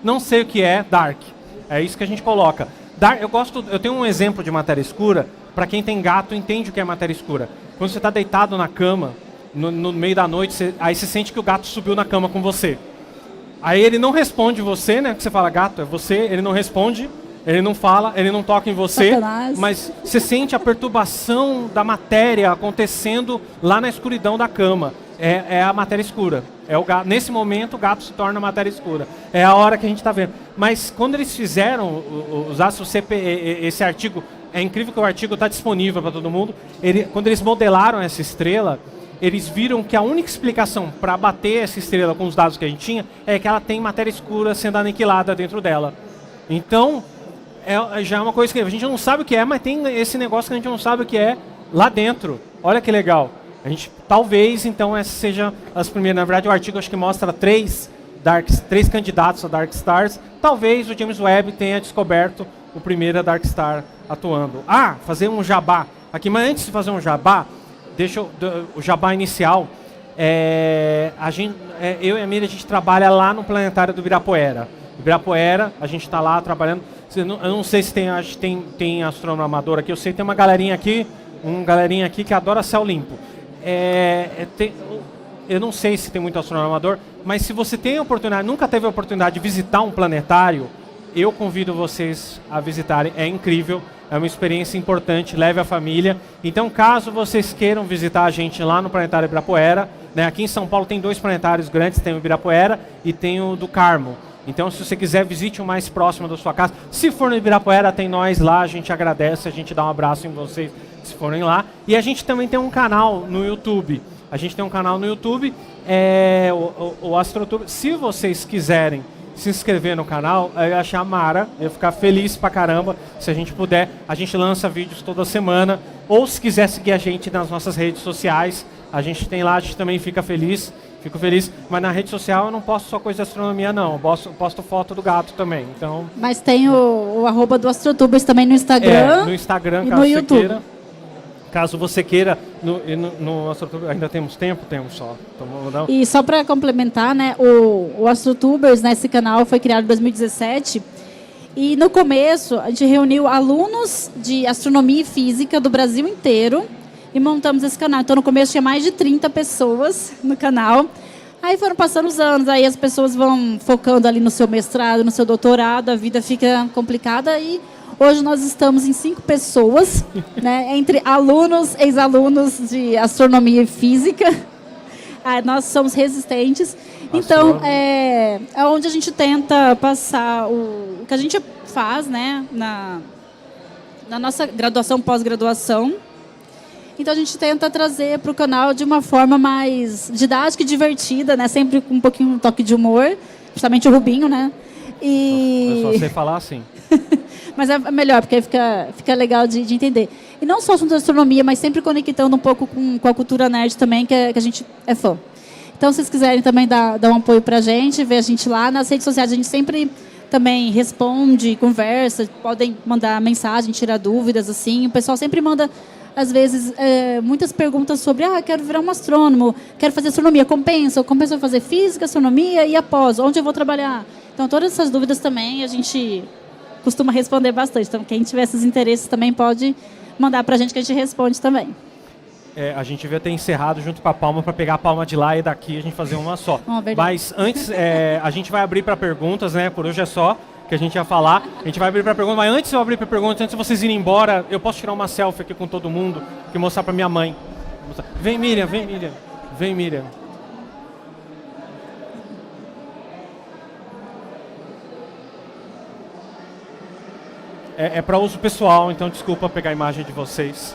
Não sei o que é dark. É isso que a gente coloca. Eu tenho um exemplo de matéria escura, para quem tem gato entende o que é matéria escura. Quando você está deitado na cama, no meio da noite, aí você sente que o gato subiu na cama com você. Aí ele não responde você, né? Que você fala, gato, é você, ele não responde, ele não fala, ele não toca em você, mas você sente a perturbação da matéria acontecendo lá na escuridão da cama. É a matéria escura. Nesse momento, o gato se torna matéria escura. É a hora que a gente está vendo. Mas quando eles fizeram, esse artigo, é incrível que o artigo está disponível para todo mundo. Quando eles modelaram essa estrela, eles viram que a única explicação para bater essa estrela com os dados que a gente tinha é que ela tem matéria escura sendo aniquilada dentro dela. Então, já é uma coisa que a gente não sabe o que é, mas tem esse negócio que a gente não sabe o que é lá dentro. Olha que legal. Talvez, então, essas sejam as primeiras. Na verdade, o artigo acho que mostra três candidatos a Dark Stars. Talvez o James Webb tenha descoberto o primeiro Dark Star atuando. Fazer um jabá aqui. Mas antes de fazer um jabá, o jabá inicial. Eu e a Miriam, a gente trabalha lá no planetário do Ibirapuera. Ibirapuera, a gente está lá trabalhando. Eu não sei se tem astrônomo amador aqui. Eu sei que tem uma galerinha aqui que adora céu limpo. Eu não sei se tem muito astrônomo amador, mas se você tem a oportunidade, nunca teve a oportunidade de visitar um planetário, eu convido vocês a visitarem. É incrível, é uma experiência importante, leve a família. Então, caso vocês queiram visitar a gente lá no Planetário Ibirapuera, né, aqui em São Paulo tem 2 planetários grandes, tem o Ibirapuera e tem o do Carmo. Então, se você quiser, visite o mais próximo da sua casa. Se for no Ibirapuera, tem nós lá, a gente agradece, a gente dá um abraço em vocês se forem lá. E a gente também tem um canal no YouTube. O AstroTube. Se vocês quiserem se inscrever no canal, eu ia achar mara, eu ia ficar feliz pra caramba se a gente puder. A gente lança vídeos toda semana. Ou se quiser seguir a gente nas nossas redes sociais, a gente tem lá, a gente também fico feliz, mas na rede social eu não posto só coisa de astronomia, não. Eu posto foto do gato também. Então... Mas tem o @ do AstroTubers também no Instagram. No Instagram, caso você queira. Caso você queira, no AstroTubers, ainda temos tempo? Temos só. Então, e só para complementar, né, o AstroTubers, né, esse canal foi criado em 2017. E no começo, a gente reuniu alunos de astronomia e física do Brasil inteiro e montamos esse canal. Então, no começo tinha mais de 30 pessoas no canal. Aí foram passando os anos, aí as pessoas vão focando ali no seu mestrado, no seu doutorado, a vida fica complicada e hoje nós estamos em 5 pessoas, né, entre alunos, ex-alunos de astronomia e física. Nós somos resistentes. Então, é onde a gente tenta passar o que a gente faz, né, na nossa graduação, pós-graduação. Então, a gente tenta trazer para o canal de uma forma mais didática e divertida, né, sempre com um pouquinho um toque de humor, principalmente o Rubinho, né. Eu só sei falar assim. Mas é melhor, porque aí fica legal de entender. E não só assunto de astronomia, mas sempre conectando um pouco com a cultura nerd também, que a gente é fã. Então, se vocês quiserem também dar um apoio pra gente, ver a gente lá nas redes sociais, a gente sempre também responde, conversa, podem mandar mensagem, tirar dúvidas, assim. O pessoal sempre manda, às vezes, muitas perguntas sobre, quero virar um astrônomo, quero fazer astronomia, compensa fazer física, astronomia e após, onde eu vou trabalhar? Então, todas essas dúvidas também a gente costuma responder bastante. Então, quem tiver esses interesses também pode mandar pra gente que a gente responde também. A gente devia ter encerrado junto com a palma para pegar a palma de lá e daqui a gente fazer uma só. Mas antes, a gente vai abrir para perguntas, né? Por hoje é só que a gente ia falar. A gente vai abrir para perguntas, mas antes de eu abrir para perguntas, antes de vocês irem embora, eu posso tirar uma selfie aqui com todo mundo e mostrar para minha mãe. Vem, Miriam, vem, Miriam. Vem, Miriam. É para uso pessoal, então desculpa pegar a imagem de vocês.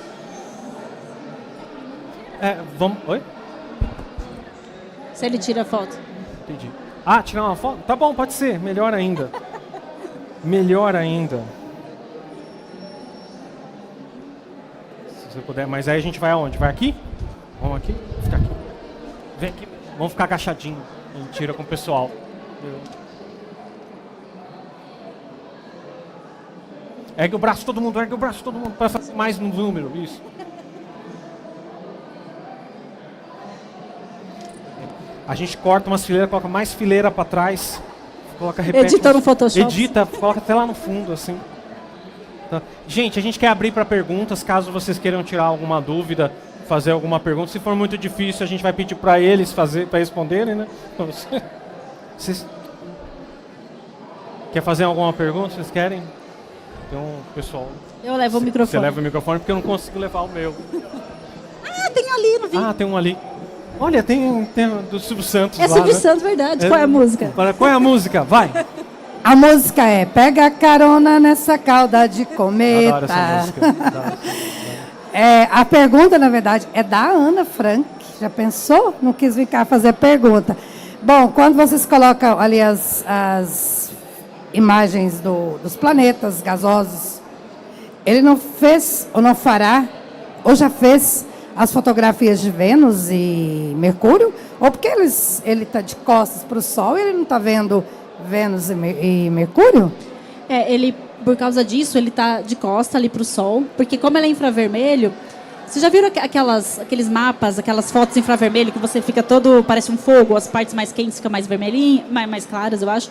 Vamos... Oi? Se ele tira a foto. Entendi. Tirar uma foto? Tá bom, pode ser. Melhor ainda. Melhor ainda. Se você puder. Mas aí a gente vai aonde? Vai aqui? Vamos aqui? Ficar aqui. Vem aqui. Vamos ficar agachadinho. A gente tira com o pessoal. Ergue o braço todo mundo para fazer mais no número. Isso. A gente corta umas fileiras, coloca mais fileira para trás, repete. Edita no Photoshop. Edita, coloca até lá no fundo, assim. Tá. Gente, a gente quer abrir para perguntas, caso vocês queiram tirar alguma dúvida, fazer alguma pergunta. Se for muito difícil, a gente vai pedir para eles para responderem, né? Vocês... Quer fazer alguma pergunta? Vocês querem? Então, pessoal... Eu levo o microfone. Você leva o microfone porque eu não consigo levar o meu. Tem ali, não vi. Tem um ali. Olha, tem do Silvio Santos lá, Silvio né? Santos, verdade. Qual é a música? Qual é a música? Vai! A música é Pega carona nessa cauda de cometa. Adoro essa música. Adoro. A pergunta, na verdade, é da Ana Frank. Já pensou? Não quis vir cá fazer pergunta. Bom, quando vocês colocam ali as imagens dos planetas gasosos, ele não fez, ou não fará, ou já fez as fotografias de Vênus e Mercúrio? Ou porque ele está de costas para o Sol e ele não está vendo Vênus e Mercúrio? Ele, por causa disso, ele está de costa ali para o Sol, porque como ele é infravermelho, vocês já viram aqueles mapas, aquelas fotos infravermelho que você fica todo, parece um fogo, as partes mais quentes ficam mais vermelhinhas, mais claras, eu acho.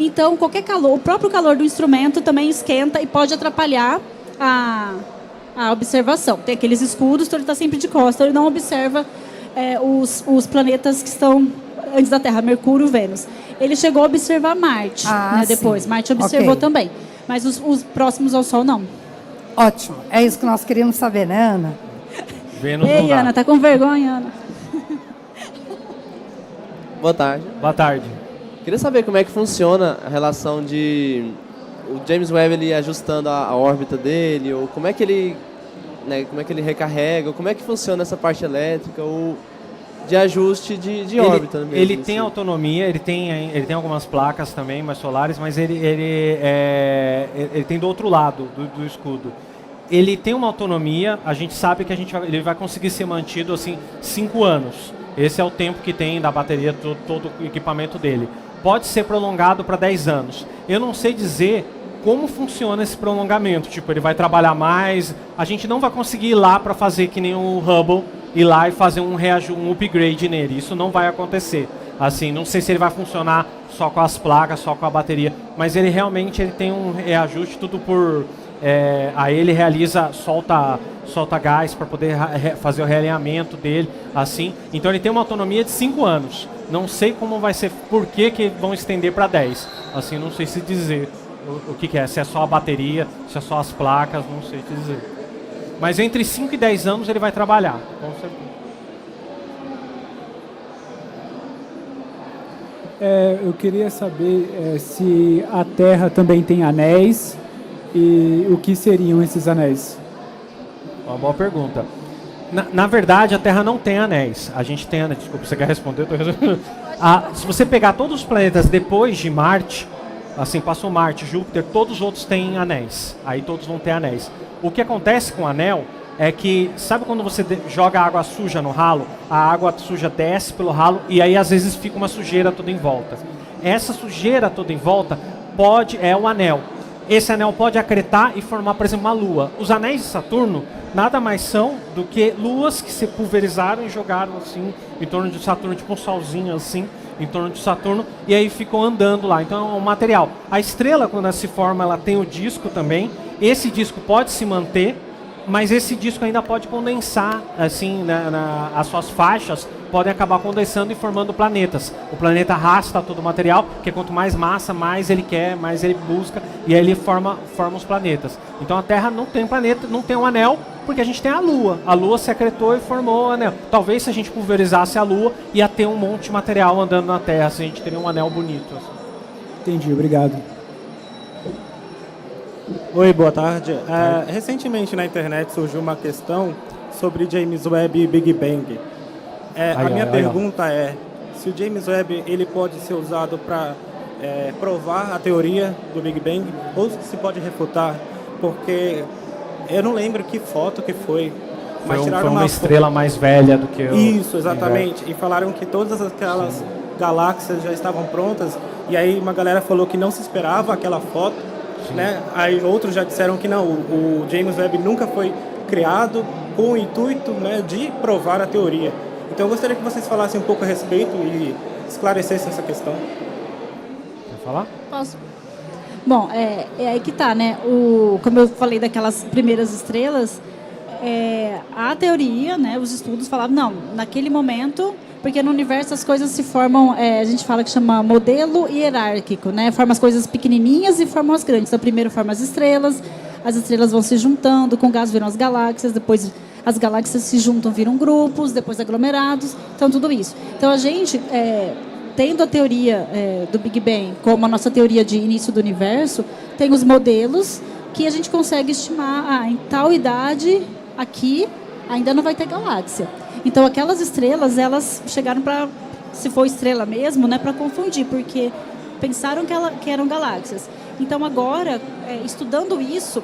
Então, qualquer calor, o próprio calor do instrumento também esquenta e pode atrapalhar a observação. Tem aqueles escudos, então ele está sempre de costa, ele não observa os planetas que estão antes da Terra, Mercúrio e Vênus. Ele chegou a observar Marte, né, depois. Marte observou também, mas os próximos ao Sol não. Ótimo, é isso que nós queríamos saber, né, Ana? Vênus. Ei, Ana, tá com vergonha, Ana? Boa tarde. Boa tarde. Queria saber como é que funciona a relação de o James Webb ele ajustando a órbita dele, ou como é que ele, né, como é que ele recarrega, ou como é que funciona essa parte elétrica ou de ajuste de órbita mesmo. Ele tem autonomia, ele tem algumas placas também, mais solares, mas ele tem do outro lado do escudo. Ele tem uma autonomia, a gente sabe que ele vai conseguir ser mantido assim 5 anos. Esse é o tempo que tem da bateria, todo o equipamento dele. Pode ser prolongado para 10 anos. Eu não sei dizer como funciona esse prolongamento. Tipo, ele vai trabalhar mais. A gente não vai conseguir ir lá para fazer que nem o Hubble, ir lá e fazer um upgrade nele. Isso não vai acontecer. Assim, não sei se ele vai funcionar só com as placas, só com a bateria. Mas ele realmente tem um reajuste tudo por Aí ele solta gás para poder fazer o realinhamento dele, assim. Então ele tem uma autonomia de 5 anos. Não sei como vai ser, por que vão estender para 10. Assim, não sei se dizer o que é, se é só a bateria, se é só as placas, não sei te dizer. Mas entre 5 e 10 anos ele vai trabalhar, com certeza. Eu queria saber se a Terra também tem anéis e o que seriam esses anéis. Uma boa pergunta. Na verdade, a Terra não tem anéis. A gente tem anéis. Desculpa, você quer responder? Se você pegar todos os planetas depois de Marte, assim, passou Marte, Júpiter, todos os outros têm anéis. Aí todos vão ter anéis. O que acontece com o anel é que, sabe quando você joga água suja no ralo? A água suja desce pelo ralo e aí às vezes fica uma sujeira toda em volta. Essa sujeira toda em volta é o anel. Esse anel pode acretar e formar, por exemplo, uma lua. Os anéis de Saturno nada mais são do que luas que se pulverizaram e jogaram assim em torno de Saturno, tipo um solzinho assim, em torno de Saturno, e aí ficam andando lá. Então é um material. A estrela, quando ela se forma, ela tem o disco também. Esse disco pode se manter, mas esse disco ainda pode condensar, assim, as suas faixas podem acabar condensando e formando planetas. O planeta arrasta todo o material, porque quanto mais massa, mais ele quer, mais ele busca, e aí ele forma os planetas. Então a Terra não tem planeta, não tem um anel, porque a gente tem a Lua. A Lua se acretou e formou o anel. Talvez se a gente pulverizasse a Lua, ia ter um monte de material andando na Terra, assim, a gente teria um anel bonito. Assim. Entendi, obrigado. Oi, boa tarde. Recentemente na internet surgiu uma questão sobre James Webb e Big Bang. A minha pergunta é se o James Webb ele pode ser usado para provar a teoria do Big Bang ou se pode refutar, porque eu não lembro que foto que foi. Mas foi uma estrela mais velha do que Isso, exatamente. E falaram que todas aquelas galáxias já estavam prontas, e aí uma galera falou que não se esperava aquela foto, né? Aí outros já disseram que não, o James Webb nunca foi criado com o intuito, né, de provar a teoria. Então eu gostaria que vocês falassem um pouco a respeito e esclarecessem essa questão. Quer falar? Posso? Bom, é aí que tá, né? Como eu falei daquelas primeiras estrelas, a teoria, né, os estudos falavam, não, naquele momento, porque no universo as coisas se formam, a gente fala que chama modelo hierárquico, né? Forma as coisas pequenininhas e formam as grandes. Então primeiro forma as estrelas vão se juntando, com gás viram as galáxias, depois as galáxias se juntam, viram grupos, depois aglomerados, então tudo isso. Então a gente, tendo a teoria do Big Bang como a nossa teoria de início do universo, tem os modelos que a gente consegue estimar, em tal idade, aqui, ainda não vai ter galáxia. Então aquelas estrelas, elas chegaram para, se for estrela mesmo, né, para confundir, porque pensaram que eram galáxias. Então agora, estudando isso,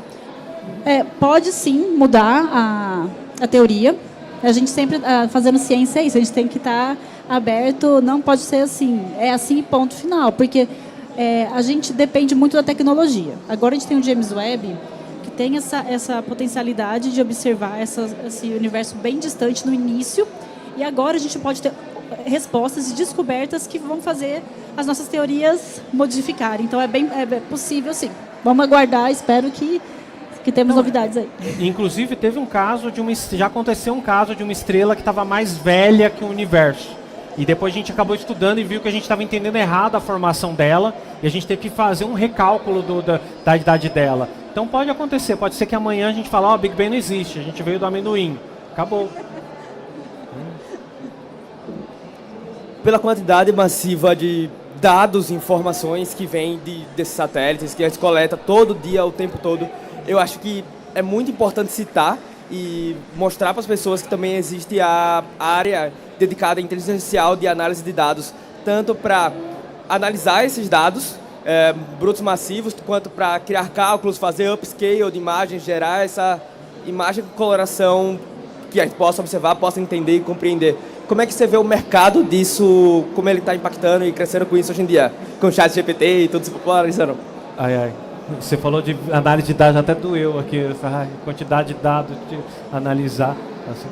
pode sim mudar a teoria. A gente sempre, fazendo ciência, é isso, a gente tem que estar aberto, não pode ser assim, é assim ponto final, porque a gente depende muito da tecnologia. Agora a gente tem o James Webb, que tem essa potencialidade de observar esse universo bem distante no início, e agora a gente pode ter respostas e descobertas que vão fazer as nossas teorias modificarem. Então é possível, sim. Vamos aguardar, espero que temos novidades aí. Inclusive teve um caso já aconteceu um caso de uma estrela que estava mais velha que o universo. E depois a gente acabou estudando e viu que a gente estava entendendo errado a formação dela, e a gente teve que fazer um recálculo da idade dela. Então pode acontecer, pode ser que amanhã a gente fale, Big Bang não existe, a gente veio do amendoim. Acabou. Pela quantidade massiva de dados e informações que vêm desses satélites, que a gente coleta todo dia, o tempo todo, eu acho que é muito importante citar e mostrar para as pessoas que também existe a área dedicada à inteligência artificial de análise de dados, tanto para analisar esses dados brutos massivos, quanto para criar cálculos, fazer upscale de imagens, gerar essa imagem com coloração que a gente possa observar, possa entender e compreender. Como é que você vê o mercado disso, como ele está impactando e crescendo com isso hoje em dia? Com o chat GPT e tudo se popularizando. Você falou de análise de dados, até doeu aqui, essa quantidade de dados de analisar. Assim.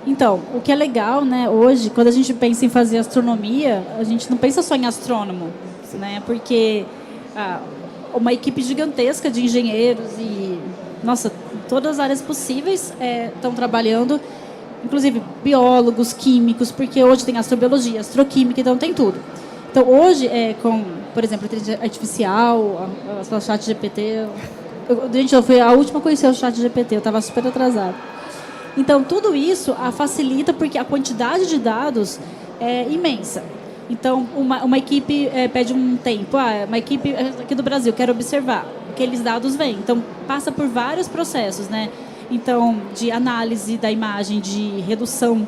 Então, o que é legal, né, hoje, quando a gente pensa em fazer astronomia, a gente não pensa só em astrônomo, né, porque uma equipe gigantesca de engenheiros e, nossa, todas as áreas possíveis estão trabalhando, inclusive biólogos, químicos, porque hoje tem astrobiologia, astroquímica, então tem tudo. Então, hoje, com, por exemplo, inteligência artificial, o chat GPT... Gente, eu fui a última a conhecer o chat GPT, eu estava super atrasada. Então, tudo isso facilita porque a quantidade de dados é imensa. Então, uma equipe pede um tempo. Uma equipe aqui do Brasil quer observar. Aqueles dados vêm. Então, passa por vários processos, né? Então, de análise da imagem, de redução,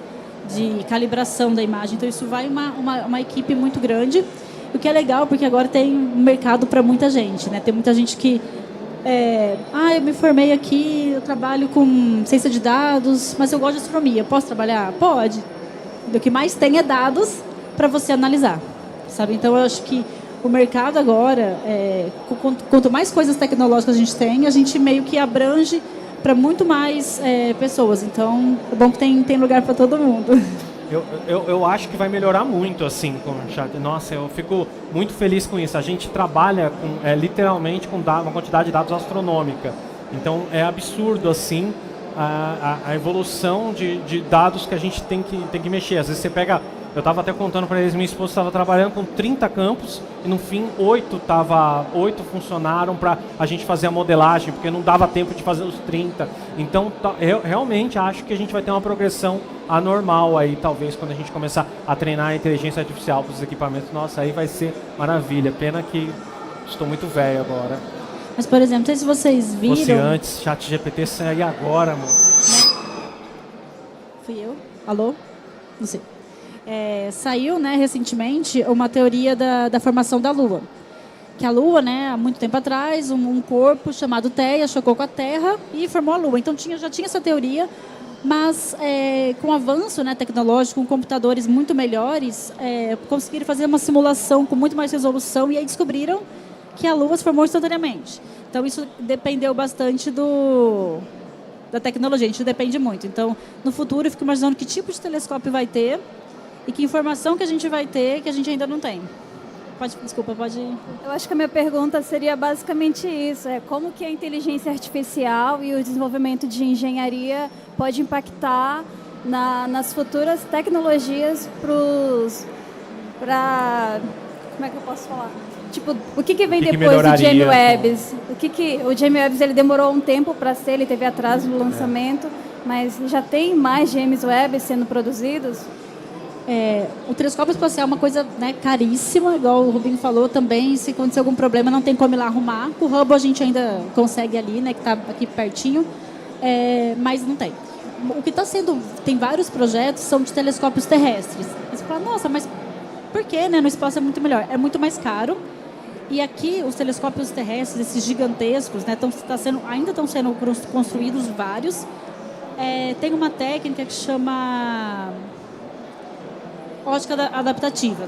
de calibração da imagem. Então, isso vai uma equipe muito grande. O que é legal, porque agora tem um mercado para muita gente, né? Tem muita gente que... eu me formei aqui, eu trabalho com ciência de dados, mas eu gosto de astronomia. Posso trabalhar? Pode. O que mais tem é dados para você analisar, sabe? Então, eu acho que o mercado agora, quanto mais coisas tecnológicas a gente tem, a gente meio que abrange para muito mais pessoas. Então, é bom que tem lugar para todo mundo. Eu acho que vai melhorar muito, assim, com o chat. Nossa, eu fico muito feliz com isso. A gente trabalha literalmente com uma quantidade de dados astronômica. Então, é absurdo, assim, a evolução de dados que a gente tem que mexer. Às vezes você pega... Eu estava até contando para eles, minha esposa estava trabalhando com 30 campos e no fim 8 funcionaram para a gente fazer a modelagem, porque não dava tempo de fazer os 30. Então, eu realmente acho que a gente vai ter uma progressão anormal aí, talvez, quando a gente começar a treinar a inteligência artificial para os equipamentos. Nossa, aí vai ser maravilha. Pena que estou muito velho agora. Mas, por exemplo, não sei se vocês viram... Fosse antes, chat GPT sair agora, mano. Fui eu? Alô? Não sei. Saiu, né, recentemente uma teoria da formação da Lua. Que a Lua, né, há muito tempo atrás, um corpo chamado Theia chocou com a Terra e formou a Lua. Então já tinha essa teoria, mas com o avanço, né, tecnológico, com computadores muito melhores, conseguiram fazer uma simulação com muito mais resolução e aí descobriram que a Lua se formou instantaneamente. Então isso dependeu bastante da tecnologia, a gente depende muito. Então, no futuro, eu fico imaginando que tipo de telescópio vai ter e que informação que a gente vai ter que a gente ainda não tem. Desculpa, pode ir. Eu acho que a minha pergunta seria basicamente isso. Como que a inteligência artificial e o desenvolvimento de engenharia pode impactar nas futuras tecnologias para... Como é que eu posso falar? Tipo, o que vem depois do James Webb? O James Webb ele demorou um tempo para ser, ele teve atraso no lançamento, mas já tem mais James Webb sendo produzidos? O telescópio espacial é uma coisa, né, caríssima, igual o Rubinho falou também. Se acontecer algum problema, não tem como ir lá arrumar. Com o Hubble a gente ainda consegue ali, né, que está aqui pertinho, mas não tem. O que está sendo, tem vários projetos, são de telescópios terrestres. Você fala, nossa, mas por que, né? No espaço é muito melhor. É muito mais caro. E aqui os telescópios terrestres, esses gigantescos, né, ainda estão sendo construídos vários. Tem uma técnica que chama ótica adaptativa,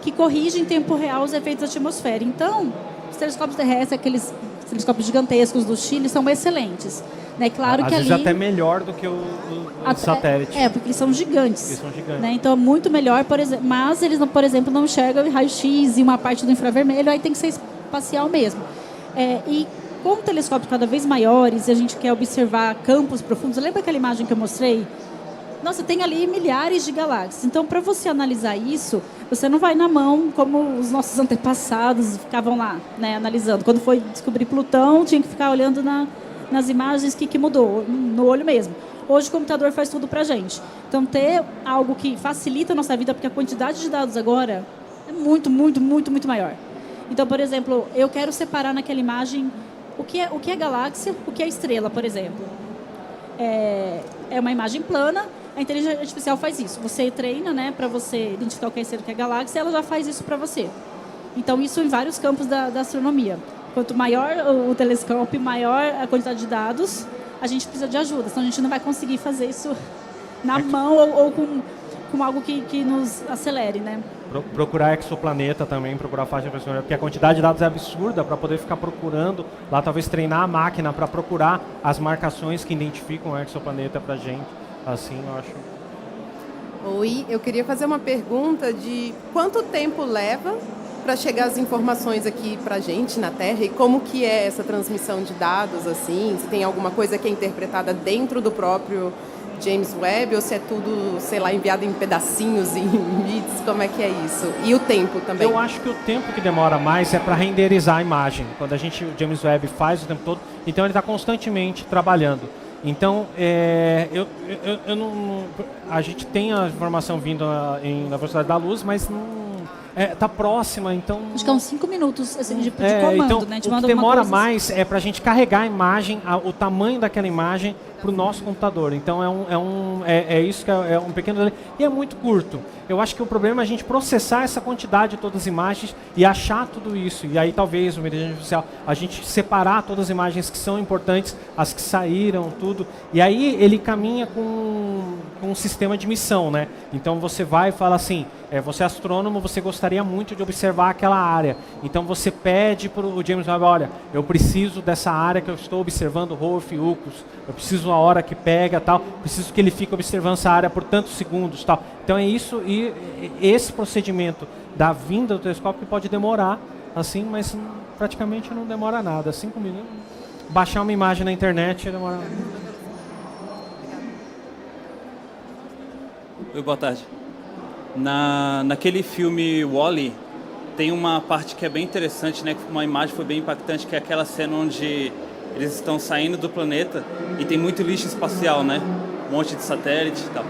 que corrige em tempo real os efeitos da atmosfera. Então, os telescópios terrestres, aqueles telescópios gigantescos do Chile, são excelentes. Né? Claro Às que vezes ali, até melhor do que o satélite. Porque eles são gigantes. Né? Então, é muito melhor, mas eles, por exemplo, não enxergam raio-x e uma parte do infravermelho, aí tem que ser espacial mesmo. E com telescópios cada vez maiores, a gente quer observar campos profundos. Lembra aquela imagem que eu mostrei? Nossa, tem ali milhares de galáxias. Então, para você analisar isso, você não vai na mão como os nossos antepassados ficavam lá, né, analisando. Quando foi descobrir Plutão, tinha que ficar olhando nas imagens que mudou, no olho mesmo. Hoje o computador faz tudo para a gente. Então, ter algo que facilita a nossa vida, porque a quantidade de dados agora é muito, muito, muito, muito maior. Então, por exemplo, eu quero separar naquela imagem o que é galáxia, o que é estrela, por exemplo. É uma imagem plana. A inteligência artificial faz isso. Você treina, né, para você identificar o que é estrela, o que é galáxia, ela já faz isso para você. Então, isso em vários campos da astronomia. Quanto maior o telescópio, maior a quantidade de dados, a gente precisa de ajuda. Senão a gente não vai conseguir fazer isso na mão ou com algo que nos acelere, né? Procurar exoplaneta também, procurar faixa infraestrutura, porque a quantidade de dados é absurda para poder ficar procurando, lá talvez treinar a máquina para procurar as marcações que identificam o exoplaneta para a gente. Assim, eu acho. Oi, eu queria fazer uma pergunta de quanto tempo leva para chegar as informações aqui para a gente na Terra e como que é essa transmissão de dados, assim, se tem alguma coisa que é interpretada dentro do próprio James Webb ou se é tudo, sei lá, enviado em pedacinhos, em bits, como é que é isso? E o tempo também? Eu acho que o tempo que demora mais é para renderizar a imagem. Quando o James Webb faz o tempo todo, então ele está constantemente trabalhando. Então, a gente tem a informação vindo na velocidade da luz, mas não está próxima, então... Acho que é uns 5 minutos assim, de comando, então, né? O que demora mais é para a gente carregar a imagem, o tamanho daquela imagem para o nosso computador. Então, isso que é um pequeno... E é muito curto. Eu acho que o problema é a gente processar essa quantidade de todas as imagens e achar tudo isso. E aí, talvez, no inteligência artificial, a gente separar todas as imagens que são importantes, as que saíram, tudo. E aí, ele caminha com um sistema de missão, né? Então, você vai e fala assim, você é astrônomo, você gostaria muito de observar aquela área. Então, você pede para o James Webb, olha, eu preciso dessa área que eu estou observando, Rolf e Ucus. Eu preciso a hora que pega, tal. Preciso que ele fique observando essa área por tantos segundos, tal. Então, é isso, e esse procedimento da vinda do telescópio que pode demorar, assim, mas praticamente não demora nada. 5 minutos. Baixar uma imagem na internet demora... Oi, boa tarde. Naquele filme Wall-E, tem uma parte que é bem interessante, né? Uma imagem foi bem impactante, que é aquela cena onde eles estão saindo do planeta e tem muito lixo espacial, né? Um monte de satélite e tal.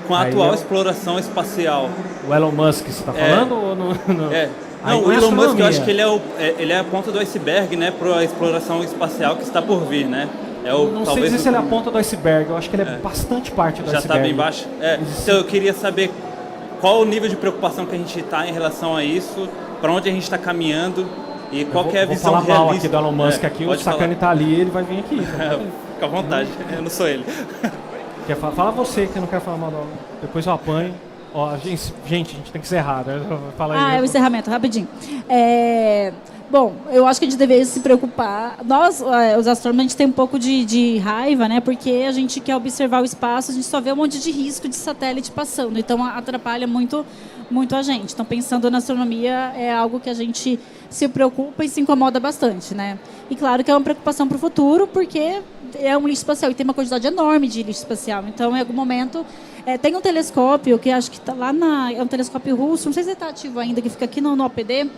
Com a atual exploração espacial... O Elon Musk, você está falando? Ou não? Não, o Elon Musk, eu acho que ele é a ponta do iceberg, né? Para a exploração espacial que está por vir, né? Não sei dizer se ele é a ponta do iceberg, eu acho que ele é bastante parte do iceberg. Já está bem baixo? Então eu queria saber qual o nível de preocupação que a gente está em relação a isso, para onde a gente está caminhando e qual que é a visão realista. Vou falar mal aqui do Elon Musk, aqui, o Sacani está ali, ele vai vir aqui. Fica à vontade, eu não sou ele. Fala você, que eu não quero falar mal do Elon. Depois eu apanho. Ó, gente, a gente tem que encerrar, né? Fala aí. O encerramento, rapidinho. Bom, eu acho que a gente deveria se preocupar. Nós, os astrônomos, a gente tem um pouco de raiva, né? Porque a gente quer observar o espaço, a gente só vê um monte de risco de satélite passando. Então, atrapalha muito a gente. Então, pensando na astronomia, é algo que a gente se preocupa e se incomoda bastante, né? E claro que é uma preocupação para o futuro, porque é um lixo espacial e tem uma quantidade enorme de lixo espacial. Então, em algum momento... tem um telescópio que acho que está lá é um telescópio russo, não sei se ele está ativo ainda, que fica aqui no OPD,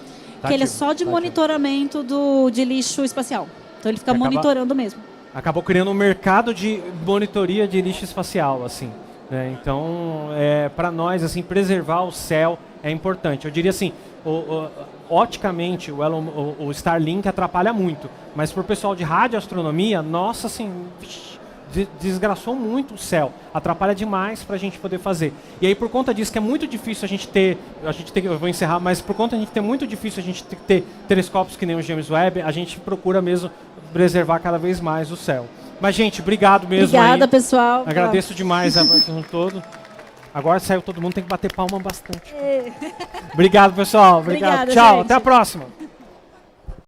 que ele é só de monitoramento de lixo espacial. Então ele fica monitorando mesmo. Acabou criando um mercado de monitoria de lixo espacial, assim. Né? Então, para nós, assim, preservar o céu é importante. Eu diria assim, oticamente, o Starlink atrapalha muito, mas para o pessoal de radioastronomia, nossa, assim... desgraçou muito o céu, atrapalha demais para a gente poder fazer. E aí, por conta disso, que é muito difícil a gente ter, eu vou encerrar, mas por conta de a gente ter muito difícil a gente ter telescópios que nem o James Webb, a gente procura mesmo preservar cada vez mais o céu. Mas, gente, obrigado mesmo. Obrigada, aí. pessoal. Agradeço demais a participação todo. Agora saiu todo mundo, tem que bater palma bastante. Obrigado, pessoal. Obrigado. Obrigada, tchau, gente. até a próxima.